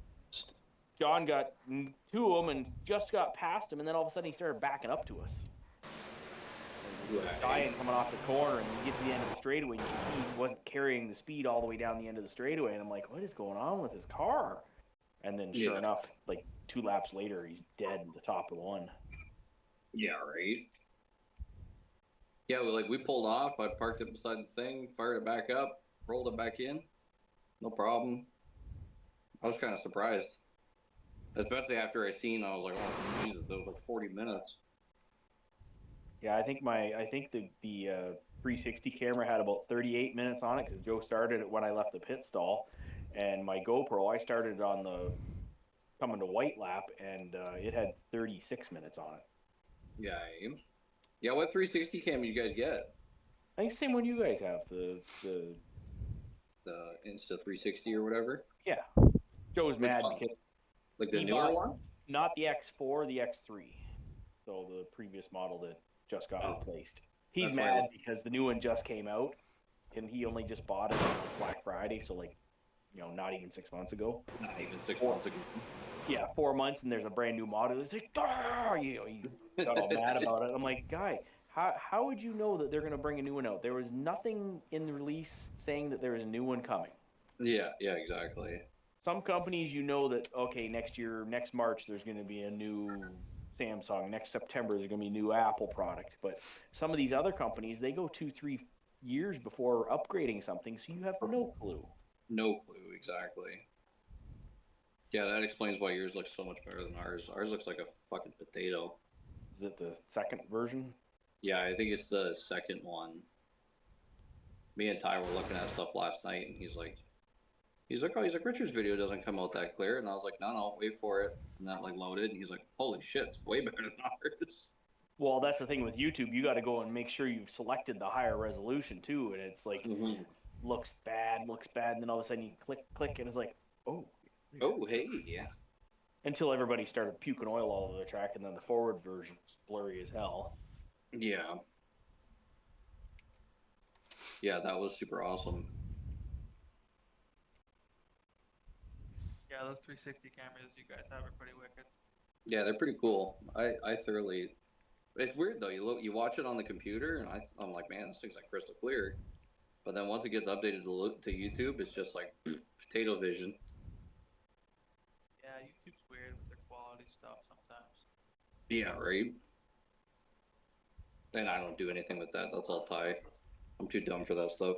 John got 2 of them and just got past him, and then all of a sudden he started backing up to us. He was dying coming off the corner, and you get to the end of the straightaway, and you can see he wasn't carrying the speed all the way down the end of the straightaway, and I'm like, what is going on with his car? And then sure enough, like 2 laps later, he's dead at the top of the one. Yeah, right. Yeah, we pulled off. I parked it beside the thing, fired it back up, rolled it back in. No problem. I was kind of surprised. Especially after I was like, oh, Jesus, that was like 40 minutes. Yeah, I think the 360 camera had about 38 minutes on it because Joe started it when I left the pit stall, and my GoPro, I started on the coming to white lap, and it had 36 minutes on it. Yeah, yeah. What 360 cam did you guys get? I think the same one you guys have, the Insta 360 or whatever. Yeah, Joe's mad because like the newer one, not the X4, the X3, so the previous model that just got replaced. He's mad because the new one just came out, and he only just bought it on Black Friday, so like, not even 6 months ago. Not even 6 months ago. Yeah, 4 months, and there's a brand new model. He's like, he got all mad about it. I'm like, guy, how would you know that they're going to bring a new one out? There was nothing in the release saying that there was a new one coming. Yeah, exactly. Some companies, that, okay, next March, there's going to be a new Samsung. Next September, there's going to be a new Apple product. But some of these other companies, they go 2-3 years before upgrading something, so you have no clue. No clue, exactly. Yeah, that explains why yours looks so much better than ours. Ours looks like a fucking potato. Is it the second version? Yeah, I think it's the second one. Me and Ty were looking at stuff last night, and he's like, Richard's video doesn't come out that clear, and I was like, no, wait for it, and that loaded, and he's like, holy shit, it's way better than ours. Well, that's the thing with YouTube. You got to go and make sure you've selected the higher resolution too, and it's like looks bad, and then all of a sudden you click, and it's like, oh, hey, yeah. Until everybody started puking oil all over the track, and then the forward version was blurry as hell. Yeah. Yeah, that was super awesome. Yeah, those 360 cameras you guys have are pretty wicked. Yeah, they're pretty cool. I thoroughly. It's weird though. You watch it on the computer, and I'm like, man, this thing's like crystal clear. But then once it gets updated to YouTube, it's just like potato vision. Yeah, YouTube's weird with their quality stuff sometimes. Yeah, right. And I don't do anything with that. That's all Ty. I'm too dumb for that stuff.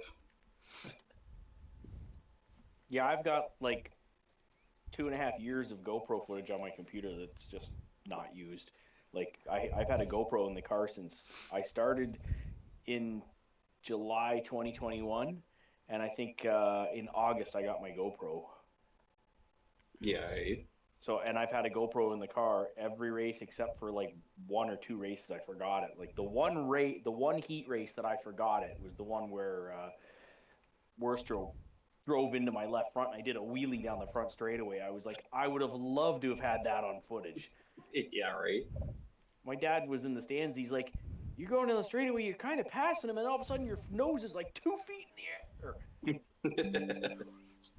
Yeah, I've got like 2.5 years of GoPro footage on my computer that's just not used. Like I've had a GoPro in the car since I started in July 2021, and I think in August I got my GoPro. Yeah. So, and I've had a GoPro in the car every race except for like 1 or 2 races I forgot it. Like the one heat race that I forgot it was the one where Worcester drove into my left front and I did a wheelie down the front straightaway. I was like, I would have loved to have had that on footage. Yeah, right. My dad was in the stands. He's like, you're going down the straightaway, you're kind of passing him, and all of a sudden your nose is like 2 feet in the air.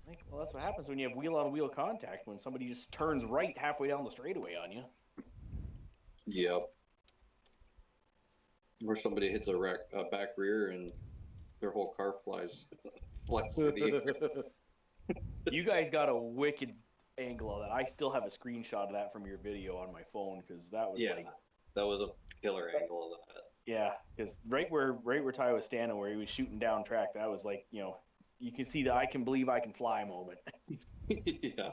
Like, well, that's what happens when you have wheel-on-wheel contact, when somebody just turns right halfway down the straightaway on you. Yep. Or somebody hits a back rear and their whole car flies through the air. You guys got a wicked angle of that. I still have a screenshot of that from your video on my phone, because that was that was a killer angle of that. Yeah, because right where Ty was standing, where he was shooting down track, that was like, you can see the I can believe I can fly moment. Yeah.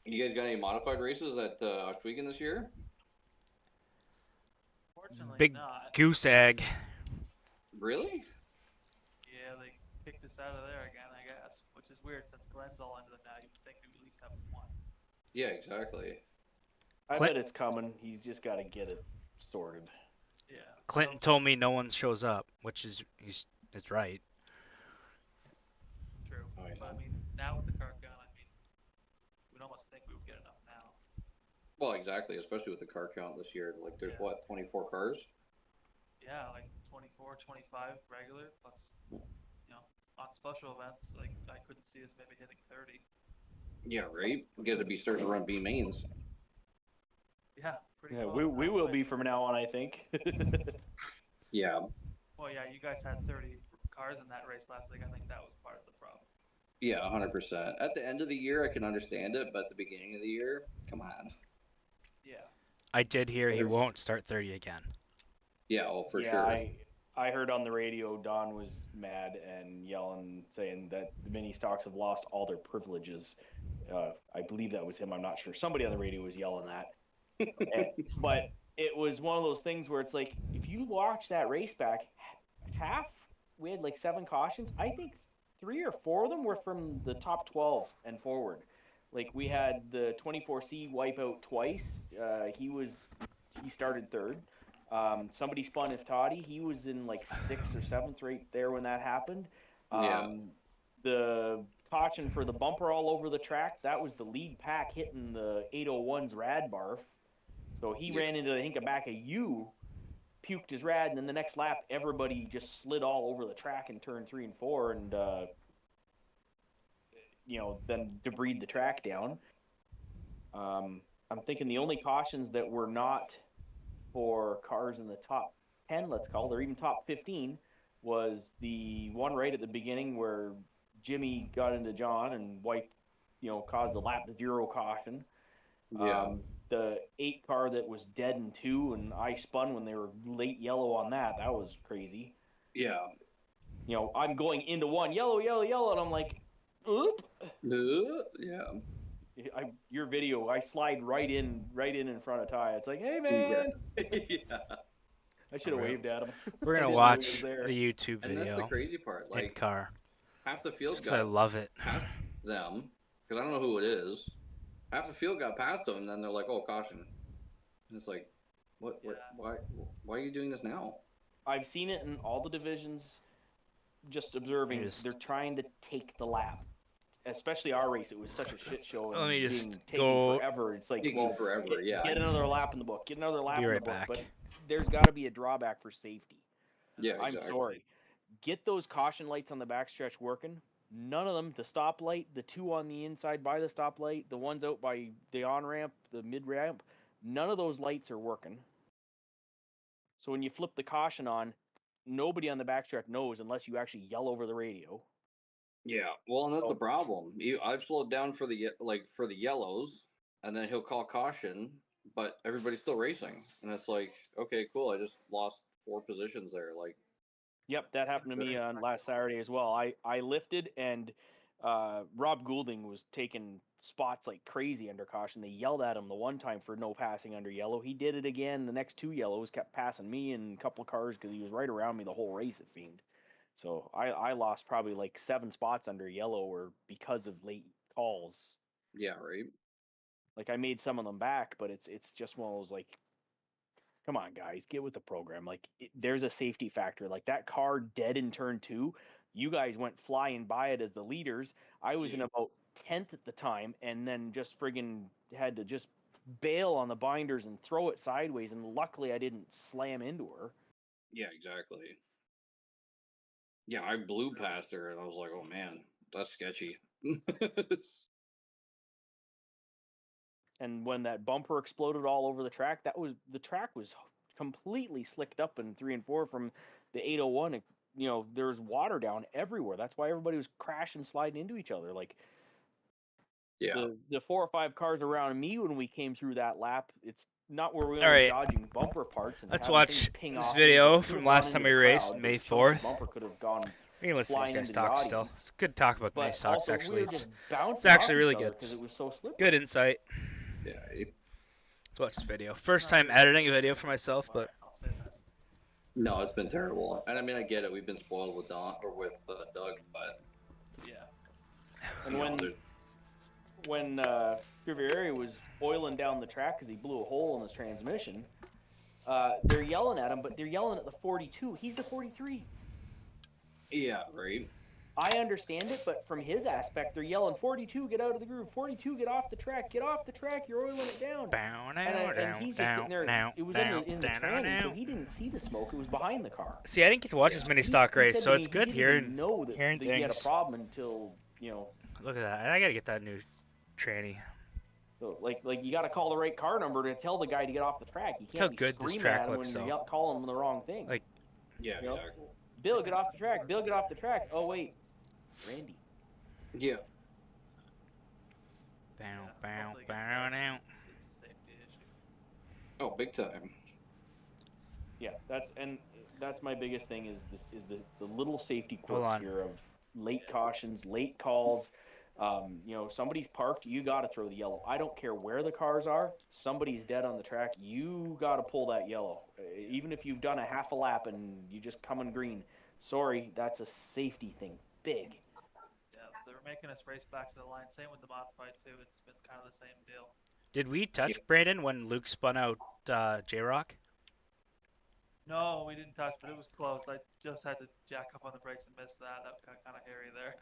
You guys got any modified races at Oswego this year? Fortunately, Big not. goose egg. Really? Yeah, they kicked us out of there again, I guess, which is weird since Glenn's all into them now. You would think we would at least have one. Yeah, exactly. I bet it's coming. He's just got to get it sorted. Yeah. Clinton told me no one shows up, which is it's right. True. But I mean, now with the car count, we'd almost think we would get enough now. Well, exactly, especially with the car count this year. Like, there's what, 24 cars? Yeah, like 24, 25 regular plus on special events, like I couldn't see us maybe hitting 30. Yeah, right. We got to be starting to run B mains. Yeah, pretty Yeah, close. we will be from now on, I think. Yeah. Well, yeah, you guys had 30 cars in that race last week. I think that was part of the problem. Yeah, 100%. At the end of the year, I can understand it, but at the beginning of the year, come on. Yeah. I did hear he won't start 30 again. Yeah, oh, for Yeah, sure. I heard on the radio Don was mad and yelling, saying that the mini stocks have lost all their privileges. I believe that was him. I'm not sure. Somebody on the radio was yelling that. But it was one of those things where it's like, if you watch that race back, we had like 7 cautions. I think 3 or 4 of them were from the top 12 and forward. Like we had the 24C wipe out twice. He started 3rd. Somebody spun Iftadi. He was in like 6th or 7th right there when that happened. Yeah. The caution for the bumper all over the track, that was the lead pack hitting the 801's rad barf. So he ran into, I think, a back of you, puked his rad, and then the next lap, everybody just slid all over the track in turn 3 and 4, and then debris the track down. I'm thinking the only cautions that were not for cars in the top 10, let's call it, or even top 15, was the one right at the beginning where Jimmy got into John and caused a lap 0 caution. Yeah. The 8 car that was dead in 2, and I spun when they were late yellow on that. That was crazy. Yeah. I'm going into 1, yellow, yellow, yellow, and I'm like, oop. Yeah. Your video, I slide right in front of Ty. It's like, hey man. Yeah. I should have waved at him. We're I gonna didn't know he watch was there. a YouTube And that's the video crazy part. in Like, car. half the field Because I got love it. past them, because I don't know who it is. Half the field got past them, and then they're like, "Oh, caution!" And it's like, "What? Why are you doing this now?" I've seen it in all the divisions. Just observing, they're trying to take the lap. Especially our race, it was such a shit show and Let me just taking go. forever. It's like, Taking forever, yeah. Get another lap in the book. Get another lap Be in the right book. back. But there's got to be a drawback for safety. Yeah, exactly. I'm sorry. Get those caution lights on the backstretch working. None of them, the stoplight, the 2 on the inside by the stoplight, the ones out by the on-ramp, the mid-ramp, none of those lights are working. So when you flip the caution on, nobody on the backstretch knows unless you actually yell over the radio. Yeah, well, and that's the problem. I've slowed down for the yellows, and then he'll call caution, but everybody's still racing, and it's like, okay, cool. I just lost 4 positions there. Like, yep, that happened to me on last Saturday as well. I lifted, and Rob Goulding was taking spots like crazy under caution. They yelled at him the one time for no passing under yellow. He did it again. The next 2 yellows kept passing me and a couple of cars because he was right around me the whole race, it seemed. So I lost probably like 7 spots under yellow or because of late calls. yeah, right. Like I made some of them back, but it's just one of those like, come on guys, get with the program. Like there's a safety factor. Like that car dead in turn 2, you guys went flying by it as the leaders. I was in about 10th at the time, and then just friggin' had to just bail on the binders and throw it sideways, and luckily I didn't slam into her. Yeah, exactly. Yeah, I blew past her, and I was like, oh man, that's sketchy. And when that bumper exploded all over the track, the track was completely slicked up in 3 and 4 from the 801. There was water down everywhere. That's why everybody was crashing, sliding into each other. Like, yeah, the 4 or 5 cars around me when we came through that lap, it's not where we All were right. dodging bumper parts. And Let's having watch things ping this off video and from gone last time into we the raced, crowd. May Those chunks of 4th. Bumper could have gone We can listen to these flying guys into the talk still. audience. It's good to talk about the But mini stocks, also, actually. we were It's just bouncing it's actually off really each other good. because it was so slippery. Good insight. yeah. Let's watch this video. First time editing a video for myself, but I'll say that. No, it's been terrible. And I mean, I get it. We've been spoiled with Doug, but Yeah. And when Riviere was oiling down the track because he blew a hole in his transmission, they're yelling at him, but they're yelling at the 42. He's the 43. yeah, right. I understand it, but from his aspect, they're yelling, 42, get out of the groove, 42, get off the track, you're oiling it down. And he's just sitting there. It was in the tranny, so he didn't see the smoke. It was behind the car. See, I didn't get to watch this mini stock race, so it's good hearing He didn't know that things. he had a problem until, Look at that. I gotta get that new tranny. So like you got to call the right car number to tell the guy to get off the track. You can't be good this screaming track at him looks, when though. you're calling him the wrong thing. Like, Yeah, You know? exactly. Bill, get off the track. Bill, get off the track. Oh wait, Randy. Yeah. Hopefully it gets better. Bow. It's a safety issue. Oh, big time. Yeah, that's my biggest thing is the little safety Hold quirks on. here of late cautions, late calls. Somebody's parked, you got to throw the yellow. I don't care where the cars are. Somebody's dead on the track, you got to pull that yellow. Even if you've done a half a lap and you just come in green. Sorry, that's a safety thing. Big. Yeah, they were making us race back to the line. Same with the modified too. It's been kind of the same deal. Did we touch Brandon when Luke spun out J-Rock? No, we didn't touch, but it was close. I just had to jack up on the brakes and miss that. That got kind of hairy there.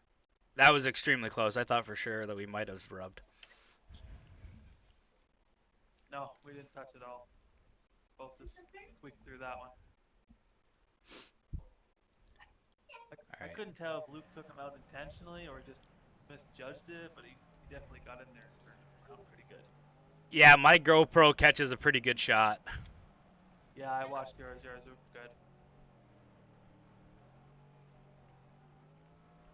That was extremely close. I thought for sure that we might have rubbed. No, we didn't touch it all. Both just tweaked through that one. I couldn't tell if Luke took him out intentionally or just misjudged it, but he definitely got in there and turned him around pretty good. Yeah, my GoPro catches a pretty good shot. Yeah, I watched yours. Yours were good.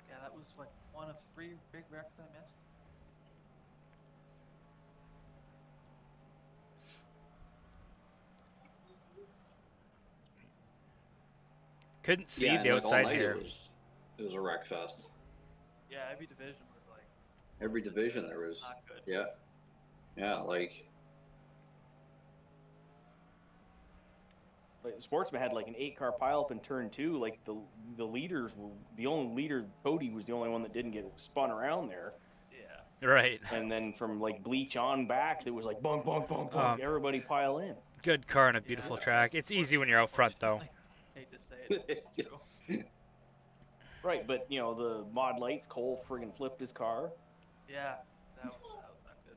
Yeah, that was like one of 3 big wrecks I missed. Couldn't see Yeah, the and like all outside night here. it was a wreck fest. Yeah, every division was like Every division there was. not good. Yeah, like. Like, Sportsman had like an 8-car pileup in turn 2. Like the leaders were the only leader. Cody was the only one that didn't get spun around there. Yeah. Right. And then from like bleach on back, it was like bunk, bunk, bunk, bunk. Everybody pile in. Good car on a beautiful track. It's easy when you're out front, though. Hate to say it, it's true. Right, but the mod lights, Cole friggin' flipped his car, Yeah, that was not good.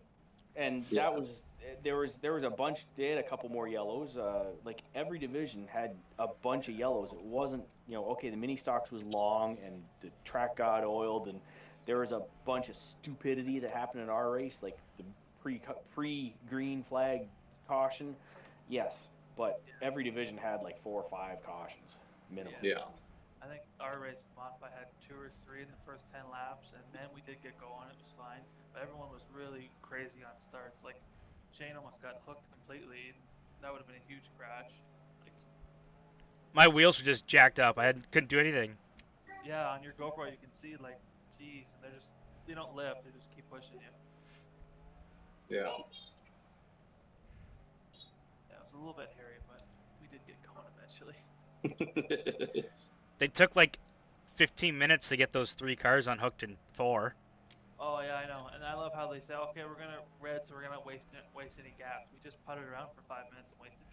and Yeah. that was there was a bunch. They had a couple more yellows. Like every division had a bunch of yellows. It wasn't okay. The mini stocks was long and the track got oiled, and there was a bunch of stupidity that happened in our race, like the pre green flag caution. Yes, but every division had like 4 or 5 cautions minimum. Yeah. I think our race, the Modify, had 2 or 3 in the first 10 laps, and then we did get going. It was fine, but everyone was really crazy on starts. Like Shayne almost got hooked completely, and that would have been a huge crash. Like, My wheels were just jacked up. Couldn't do anything. yeah, on your GoPro you can see like, geez, and they don't lift. They just keep pushing you. Yeah. Yeah, it was a little bit hairy, but we did get going eventually. They took like 15 minutes to get those 3 cars unhooked in 4. Oh yeah, I know, and I love how they say, okay, we're gonna red, so we're gonna waste any gas. We just putted around for 5 minutes and wasted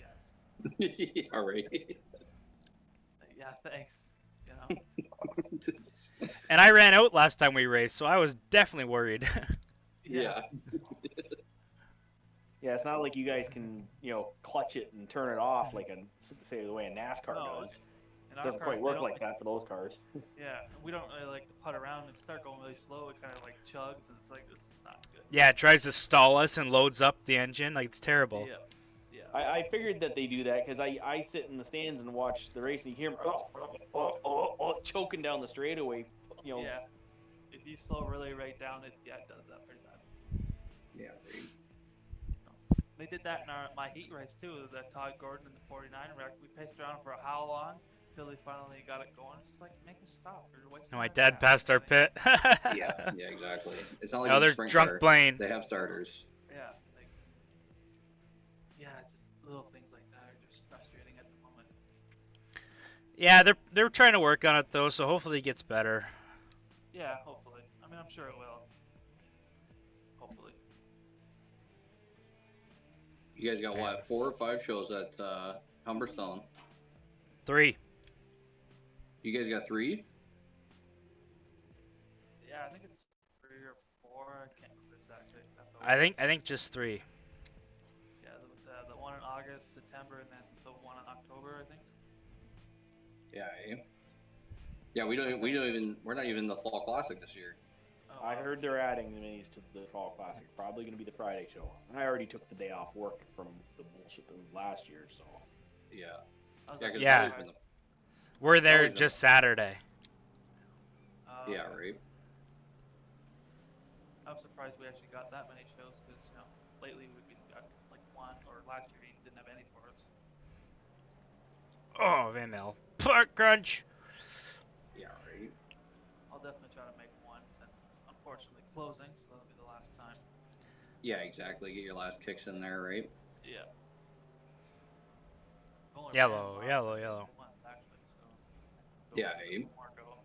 gas. All right. Yeah, thanks. You know. And I ran out last time we raced, so I was definitely worried. Yeah. Yeah, it's not like you guys can clutch it and turn it off like say the way a NASCAR No, does. And It doesn't quite work like that for those cars. Yeah, we don't really like to putt around and start going really slow. It kind of like chugs, and it's like, this is not good. Yeah, it tries to stall us and loads up the engine. Like, it's terrible. Yeah. Yeah. I figured that they do that because I sit in the stands and watch the race and you hear them choking down the straightaway. Yeah. If you slow really right down, it does that pretty bad. Yeah. They did that in my heat race too. That Todd Gordon in the 49 wreck. We paced around for how long until they finally got it going. It's just like, make it stop. No, my dad passed our pit. Yeah, exactly. It's not like Oh, a they're sprint drunk car. Blaine. They have starters. Yeah. Yeah, it's just little things like that are just frustrating at the moment. Yeah, they're trying to work on it though, so hopefully it gets better. Yeah, hopefully. I mean, I'm sure it will. Hopefully. You guys got what, 4 or 5 shows at Humberstone? 3. You guys got 3? Yeah, I think it's 3 or 4. I can't remember exactly. I think just 3. Yeah, the one in August, September, and then the one in October, I think. Yeah. Yeah, we're not even in the fall classic this year. Oh, I wow. heard they're adding the minis to the fall classic. Probably going to be the Friday show. I already took the day off work from the bullshit that was last year, so. Yeah. I was Yeah, actually because Yeah. always been surprised. We're there always been just Saturday. yeah, Okay. right. I'm surprised we actually got that many shows because, lately we've got like one, or last year we didn't have any for us. Oh, Van Mel. Pork crunch. Yeah, right. I'll definitely try to make one since it's unfortunately closing, so that'll be the last time. Yeah, exactly. Get your last kicks in there, right? Yeah. Only Yellow, ran yellow, last yellow. month actually, so Yeah, give it more go.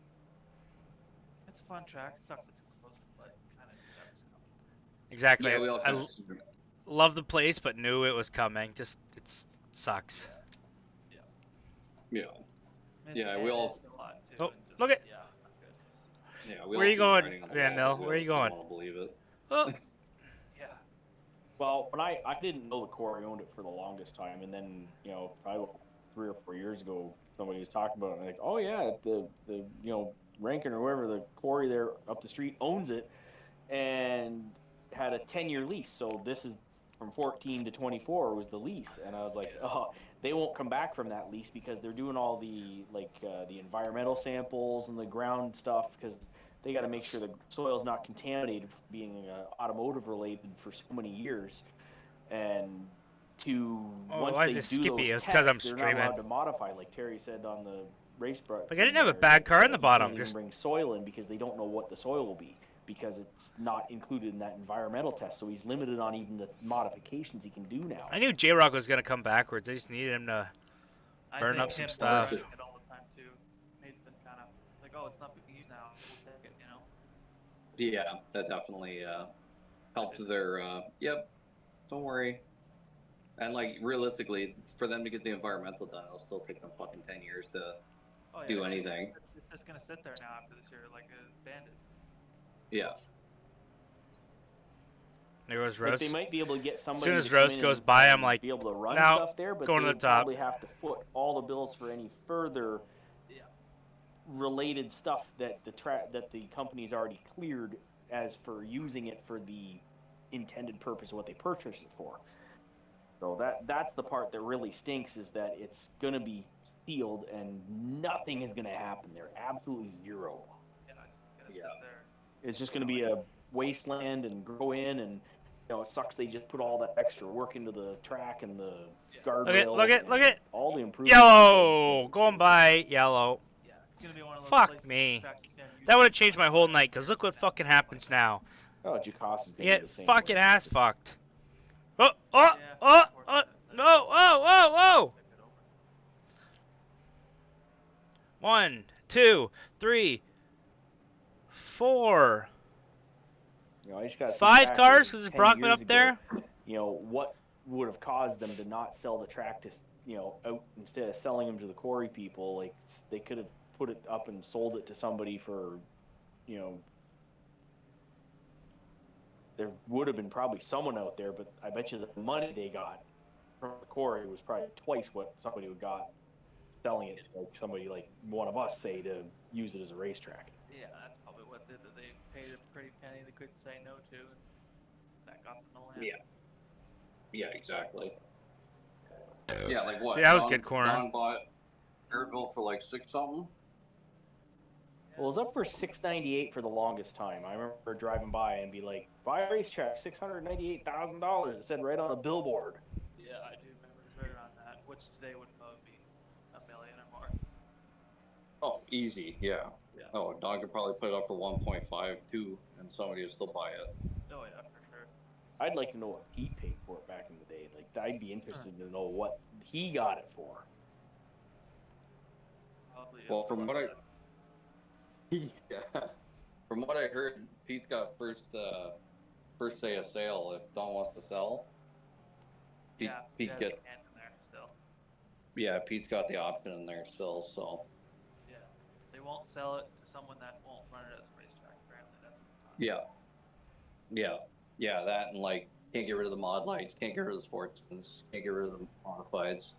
It's a fun track. It sucks it's closing, but kind of knew that was coming. Exactly. Yeah, we all I kind of. love the place, but knew it was coming. Just it sucks. Yeah. Yeah. Missed Yeah, we all. a lot too, Oh, and just look at. not good. Yeah, we Where all are you see the going, writing on the Van wall, Mil? but we Where are all you still going? want to believe it. Oh, Yeah. Well, when I didn't know the quarry owned it for the longest time, and then probably 3 or 4 years ago, somebody was talking about it, and like, oh yeah, the Rankin or whoever the quarry there up the street owns it, and had a 10-year lease. So this is from 14 to 24 was the lease, and I was like, oh, they won't come back from that lease because they're doing all the the environmental samples and the ground stuff because they got to make sure the soil's not contaminated from being automotive related for so many years, and oh, once why is they this do skippy? those It's because I'm tests, they're not streaming. allowed to modify, like Terry said on the race Like I thing didn't have a there, bad car in the you bottom. can't even Just bring soil in because they don't know what the soil will be because it's not included in that environmental test. So he's limited on even the modifications he can do now. I knew J Rock was gonna come backwards. I just needed him to burn I up think some him stuff. running it all the time too made them kind of like, oh, it's not being used now. We'll take it. Yeah, that definitely helped their. Yep, don't worry. And like realistically, for them to get the environmental done, it'll still take them fucking 10 years to Oh yeah, do anything. It's just gonna sit there now after this year like a bandit. Yeah. There goes Like Rose. they might be able to get As somebody soon as to come Rose in goes and, by, I'm and like, be able to run no, stuff there, but going they to the would top. probably have to foot all the bills for any further related stuff that the company's already cleared as for using it for the intended purpose of what they purchased it for. So that's the part that really stinks, is that it's gonna be sealed and nothing is gonna happen there. Absolutely zero. Yeah, it's just gonna sit there. It's just gonna be a wasteland and grow in, and it sucks they just put all that extra work into the track and the guardrails. Look and at all the improvements. yellow going by yellow. Yeah, it's gonna be one of those Fuck places me. tracks you can't use That would have it. changed my whole night. Cause look what fucking happens now. Oh, Jacasa's gonna Yeah, be the same fucking way. ass Just- fucked. Yeah, No, unfortunate. whoa. Took it over. 1, 2, 3, 4, I just got 5 cars because it's Brockman up there. What would have caused them to not sell the track to out instead of selling them to the quarry people? Like they could have put it up and sold it to somebody for there would have been probably someone out there, but I bet you the money they got from the quarry was probably twice what somebody would got selling it to somebody like one of us, say, to use it as a racetrack. Yeah, that's probably what did it. They paid a pretty penny they couldn't say no to, and that got them the land. Yeah, exactly. Yeah, like what? See, that was good corner. Don bought Airville for like 6 something. Well, it was up for $698 for the longest time. I remember driving by and be like, "Buy a racetrack, $698,000." It said right on the billboard. Yeah, I do remember it was right around that, which today would probably be $1 million or more. Oh, easy. Yeah. Oh, Don could probably put it up for 1.5 too, and somebody would still buy it. Oh yeah, for sure. I'd like to know what Pete paid for it back in the day. Like, I'd be interested to know what he got it for. Probably. Well, from what from what I heard, Pete's got first say of sale if Don wants to sell. Pete Pete gets. in there still. Yeah, Pete's got the option in there still, so. Yeah, they won't sell it to someone that won't run it as a racetrack. Apparently, Yeah, yeah, yeah. That and like can't get rid of the mod lights, can't get rid of the sportsmans, can't get rid of the modifieds.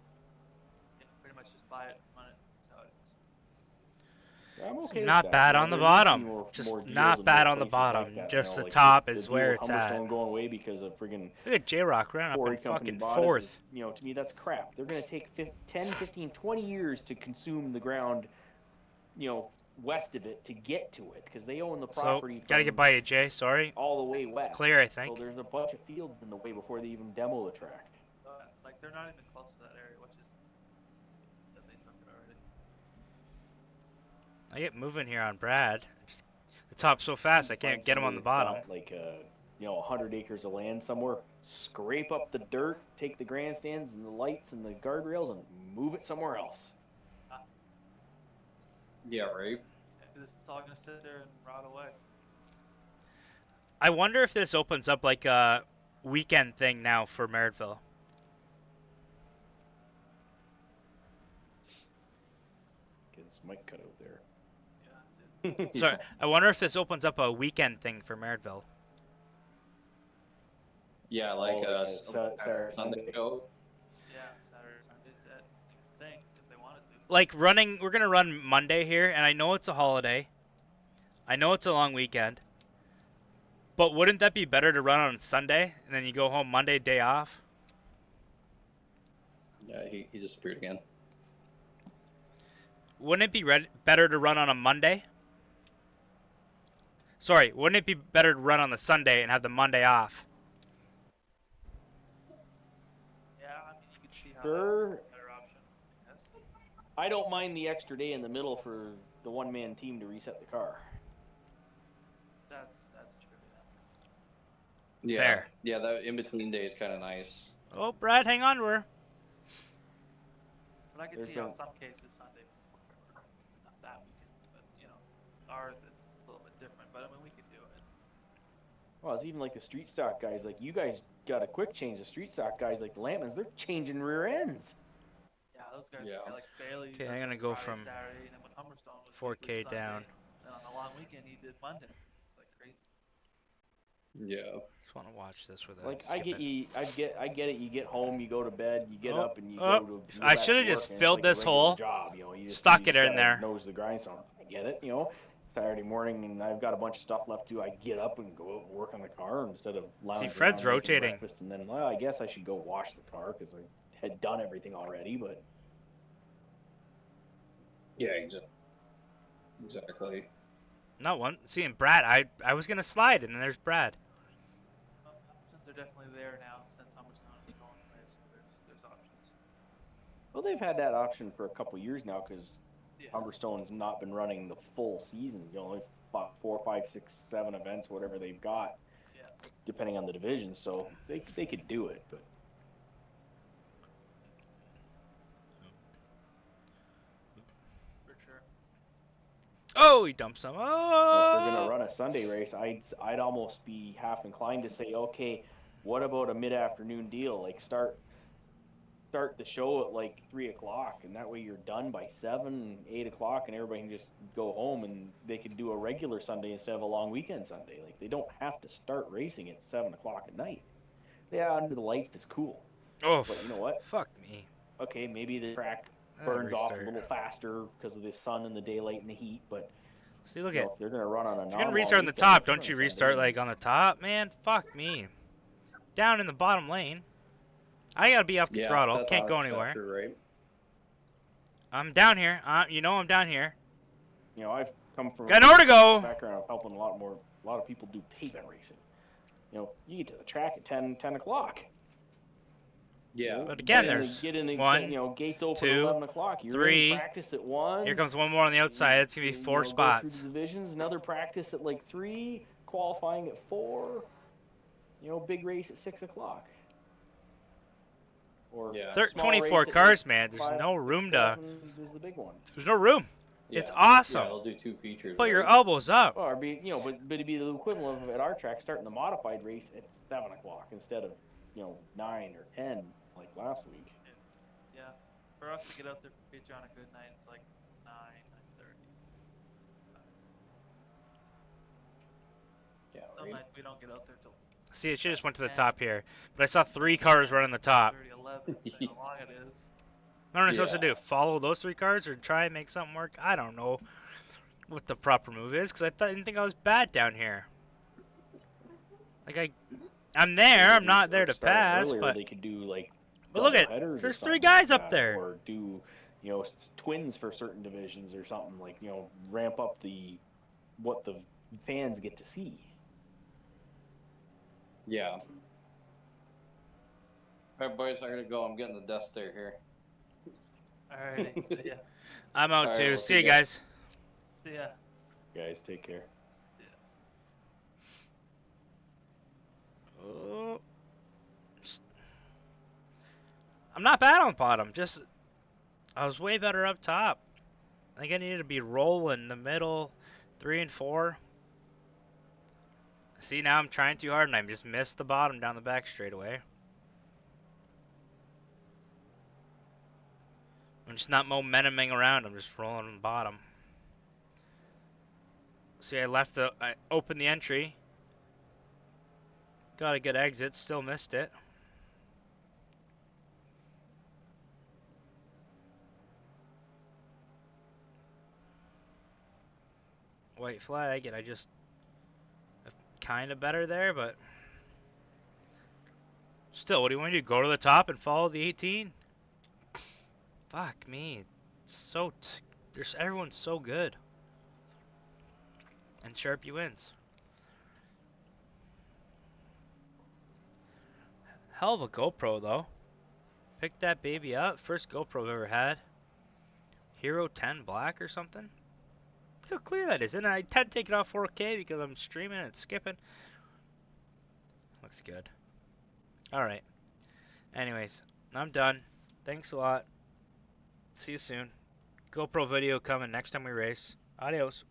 Yeah, pretty much just buy it, run it. That's how it is. I'm It's okay with not that. bad You know, on the there needs to be bottom. more Just deals not with more bad on the places bottom. like that. You Just know, the like top the is deal where with it's at. Humberstone going away because of friggin' Look at J-Rock running up in Quarry Company fucking bought it. Is, 4th. you know, to me that's crap. They're gonna take 10, 15, 20 years to consume the ground, you know, west of it to get to it because they own the So, property gotta get from by you, Jay. Sorry. all the way west. Clear, I So think. there's a bunch of fields in the way before they even demo the track. Like they're not even close to that area, which is that they took it already. I get moving here on Brad. The top's so fast, I can't Find get him on somebody the that's bottom. got like you know, 100 acres of land somewhere, scrape up the dirt, take the grandstands and the lights and the guardrails and move it somewhere else. Yeah, right. Because it's all gonna sit there and rot away. I wonder if this opens up like a weekend thing now for Merrittville. Because Mike cut out there. Yeah, it did. So I wonder if this opens up a weekend thing for Merrittville. Yeah, like a Saturday, Sunday show. Yeah, Saturday, Sundays. That you could think if they wanted to. Like running, we're gonna run Monday here, and I know it's a holiday. I know it's a long weekend. But wouldn't that be better to run on Sunday, and then you go home Monday, day off? Yeah, he disappeared again. Wouldn't it be better to run on a Monday? Sorry, wouldn't it be better to run on the Sunday and have the Monday off? Yeah, I mean you could see how Sure. that's a better option. Yes. I don't mind the extra day in the middle for the one-man team to reset the car. That's true. Yeah, Fair. yeah. That in between day is kind of nice. Oh, Brad, hang on to her. But I could There's see how been- some cases Sunday would work better. Not that weekend, but you know, ours is a little bit different. But I mean, we could do it. Well, it's even like the street stock guys. Like you guys got a quick change. The street stock guys, like the Lampmans, they're changing rear ends. Yeah, those guys Yeah. like Bailey. Okay, does I'm gonna like go Friday, from Saturday, and then when Humberstone was 4K usually Sunday, down. and on the long weekend he did Monday. It's like crazy. Yeah. Just want to watch this without Like I get it. You get home, you go to bed, you get Oh, up, and you oh, go to. You go I back should to have just work, and it's filled like a this regular hole, job, you know, you just, stuck you it just in gotta there. Nose the grindstone. I get it, you know. Saturday morning, and I've got a bunch of stuff left to do. I get up and go out and work on the car instead of lounging Fred's around making rotating. breakfast, and then well, I guess I should go wash the car because I had done everything already. But Yeah, exactly. Not one. Seeing Brad, I was gonna slide, and then there's Brad. Options are definitely there now since Humberstone is going away, so there's options. well, they've had that option for a couple years now because Yeah. Humberstone's not been running the full season. You know, like 4, 5, 6, 7 events, whatever they've got, Yeah. depending on the division. So they could do it, but For sure. Oh, he dumped some. you know, if they're gonna Oh. run a Sunday race, I'd almost be half inclined to say, okay, what about a mid-afternoon deal? Like start the show at like 3 o'clock, and that way you're done by 7, 8 o'clock, and everybody can just go home, and they can do a regular Sunday instead of a long weekend Sunday. Like they don't have to start racing at 7 o'clock at night. Yeah, under the lights is cool, Oh. but you know what? Fuck me. Okay, maybe the track Ah, burns off a restart. little faster because of the sun and the daylight and the heat, but See, look you at. know, if they're gonna run on a If you're gonna non-long restart on the weekend, top, they're don't on you Sunday, restart and- like on the top, man? Fuck me. Down in the bottom lane. I gotta be off the Yeah, throttle. that's Can't go 100% anywhere. true, right? I'm down here. You know I'm down here. You know, I've come from Got nowhere to go. a background of helping a lot of people do pavement racing. You know, you get to the track at 10 o'clock. Yeah. But again, Get in there's get in the, one, you know, gates open two, at 11 o'clock. You're three. in practice at 1. Here comes one more on the outside. It's gonna be You 4 know, go spots. through the divisions, another practice at like 3, qualifying at 4. You know, big race at 6 o'clock. Or Yeah. small 24 race at, cars, like, man. There's 5, no 6, room to. 7 is the big one. There's no room. Yeah. It's awesome. Yeah, they'll do 2 features. Put your right? elbows up. Well, but it'd be the equivalent of at our track starting the modified race at 7 o'clock instead of 9 or 10 like last week. Yeah. For us to get out there for feature on a good night, it's like 9, 9:30. Some nights we don't get out there till See, it should just went to the 10, top here. But I saw 3 cars running the top. 30, 11, depending how long it is. What am I supposed to Yeah. do? Follow those 3 cars or try and make something work? I don't know what the proper move is because I didn't think I was bad down here. Like I'm there. I'm not there to Starting pass, earlier, but they could do like look double at headers or there's 3 something guys like up that, there. or do twins for certain divisions or something, like ramp up what the fans get to see. Yeah. Alright, boys, I gotta go. I'm getting the duster here. Alrighty, see ya. I'm out Alright, too. we'll See see you ya. guys. See ya. Guys, take care. Oh. I'm not bad on bottom. Just I was way better up top. I think I needed to be rolling the middle 3 and 4. See, now I'm trying too hard and I just missed the bottom down the back straightaway. I'm just not momentuming around. I'm just rolling on the bottom. See, I opened the entry. Got a good exit. Still missed it. White flag, and I just kind of better there, but still, what do you want to do? Go to the top and follow the 18? Fuck me. Everyone's so good. And Sharpie wins. Hell of a GoPro though. Picked that baby up. First GoPro I've ever had. Hero 10 black or something. Look how clear that is. And I tend to take it off 4K because I'm streaming and skipping. Looks good. Alright. Anyways, I'm done. Thanks a lot. See you soon. GoPro video coming next time we race. Adios.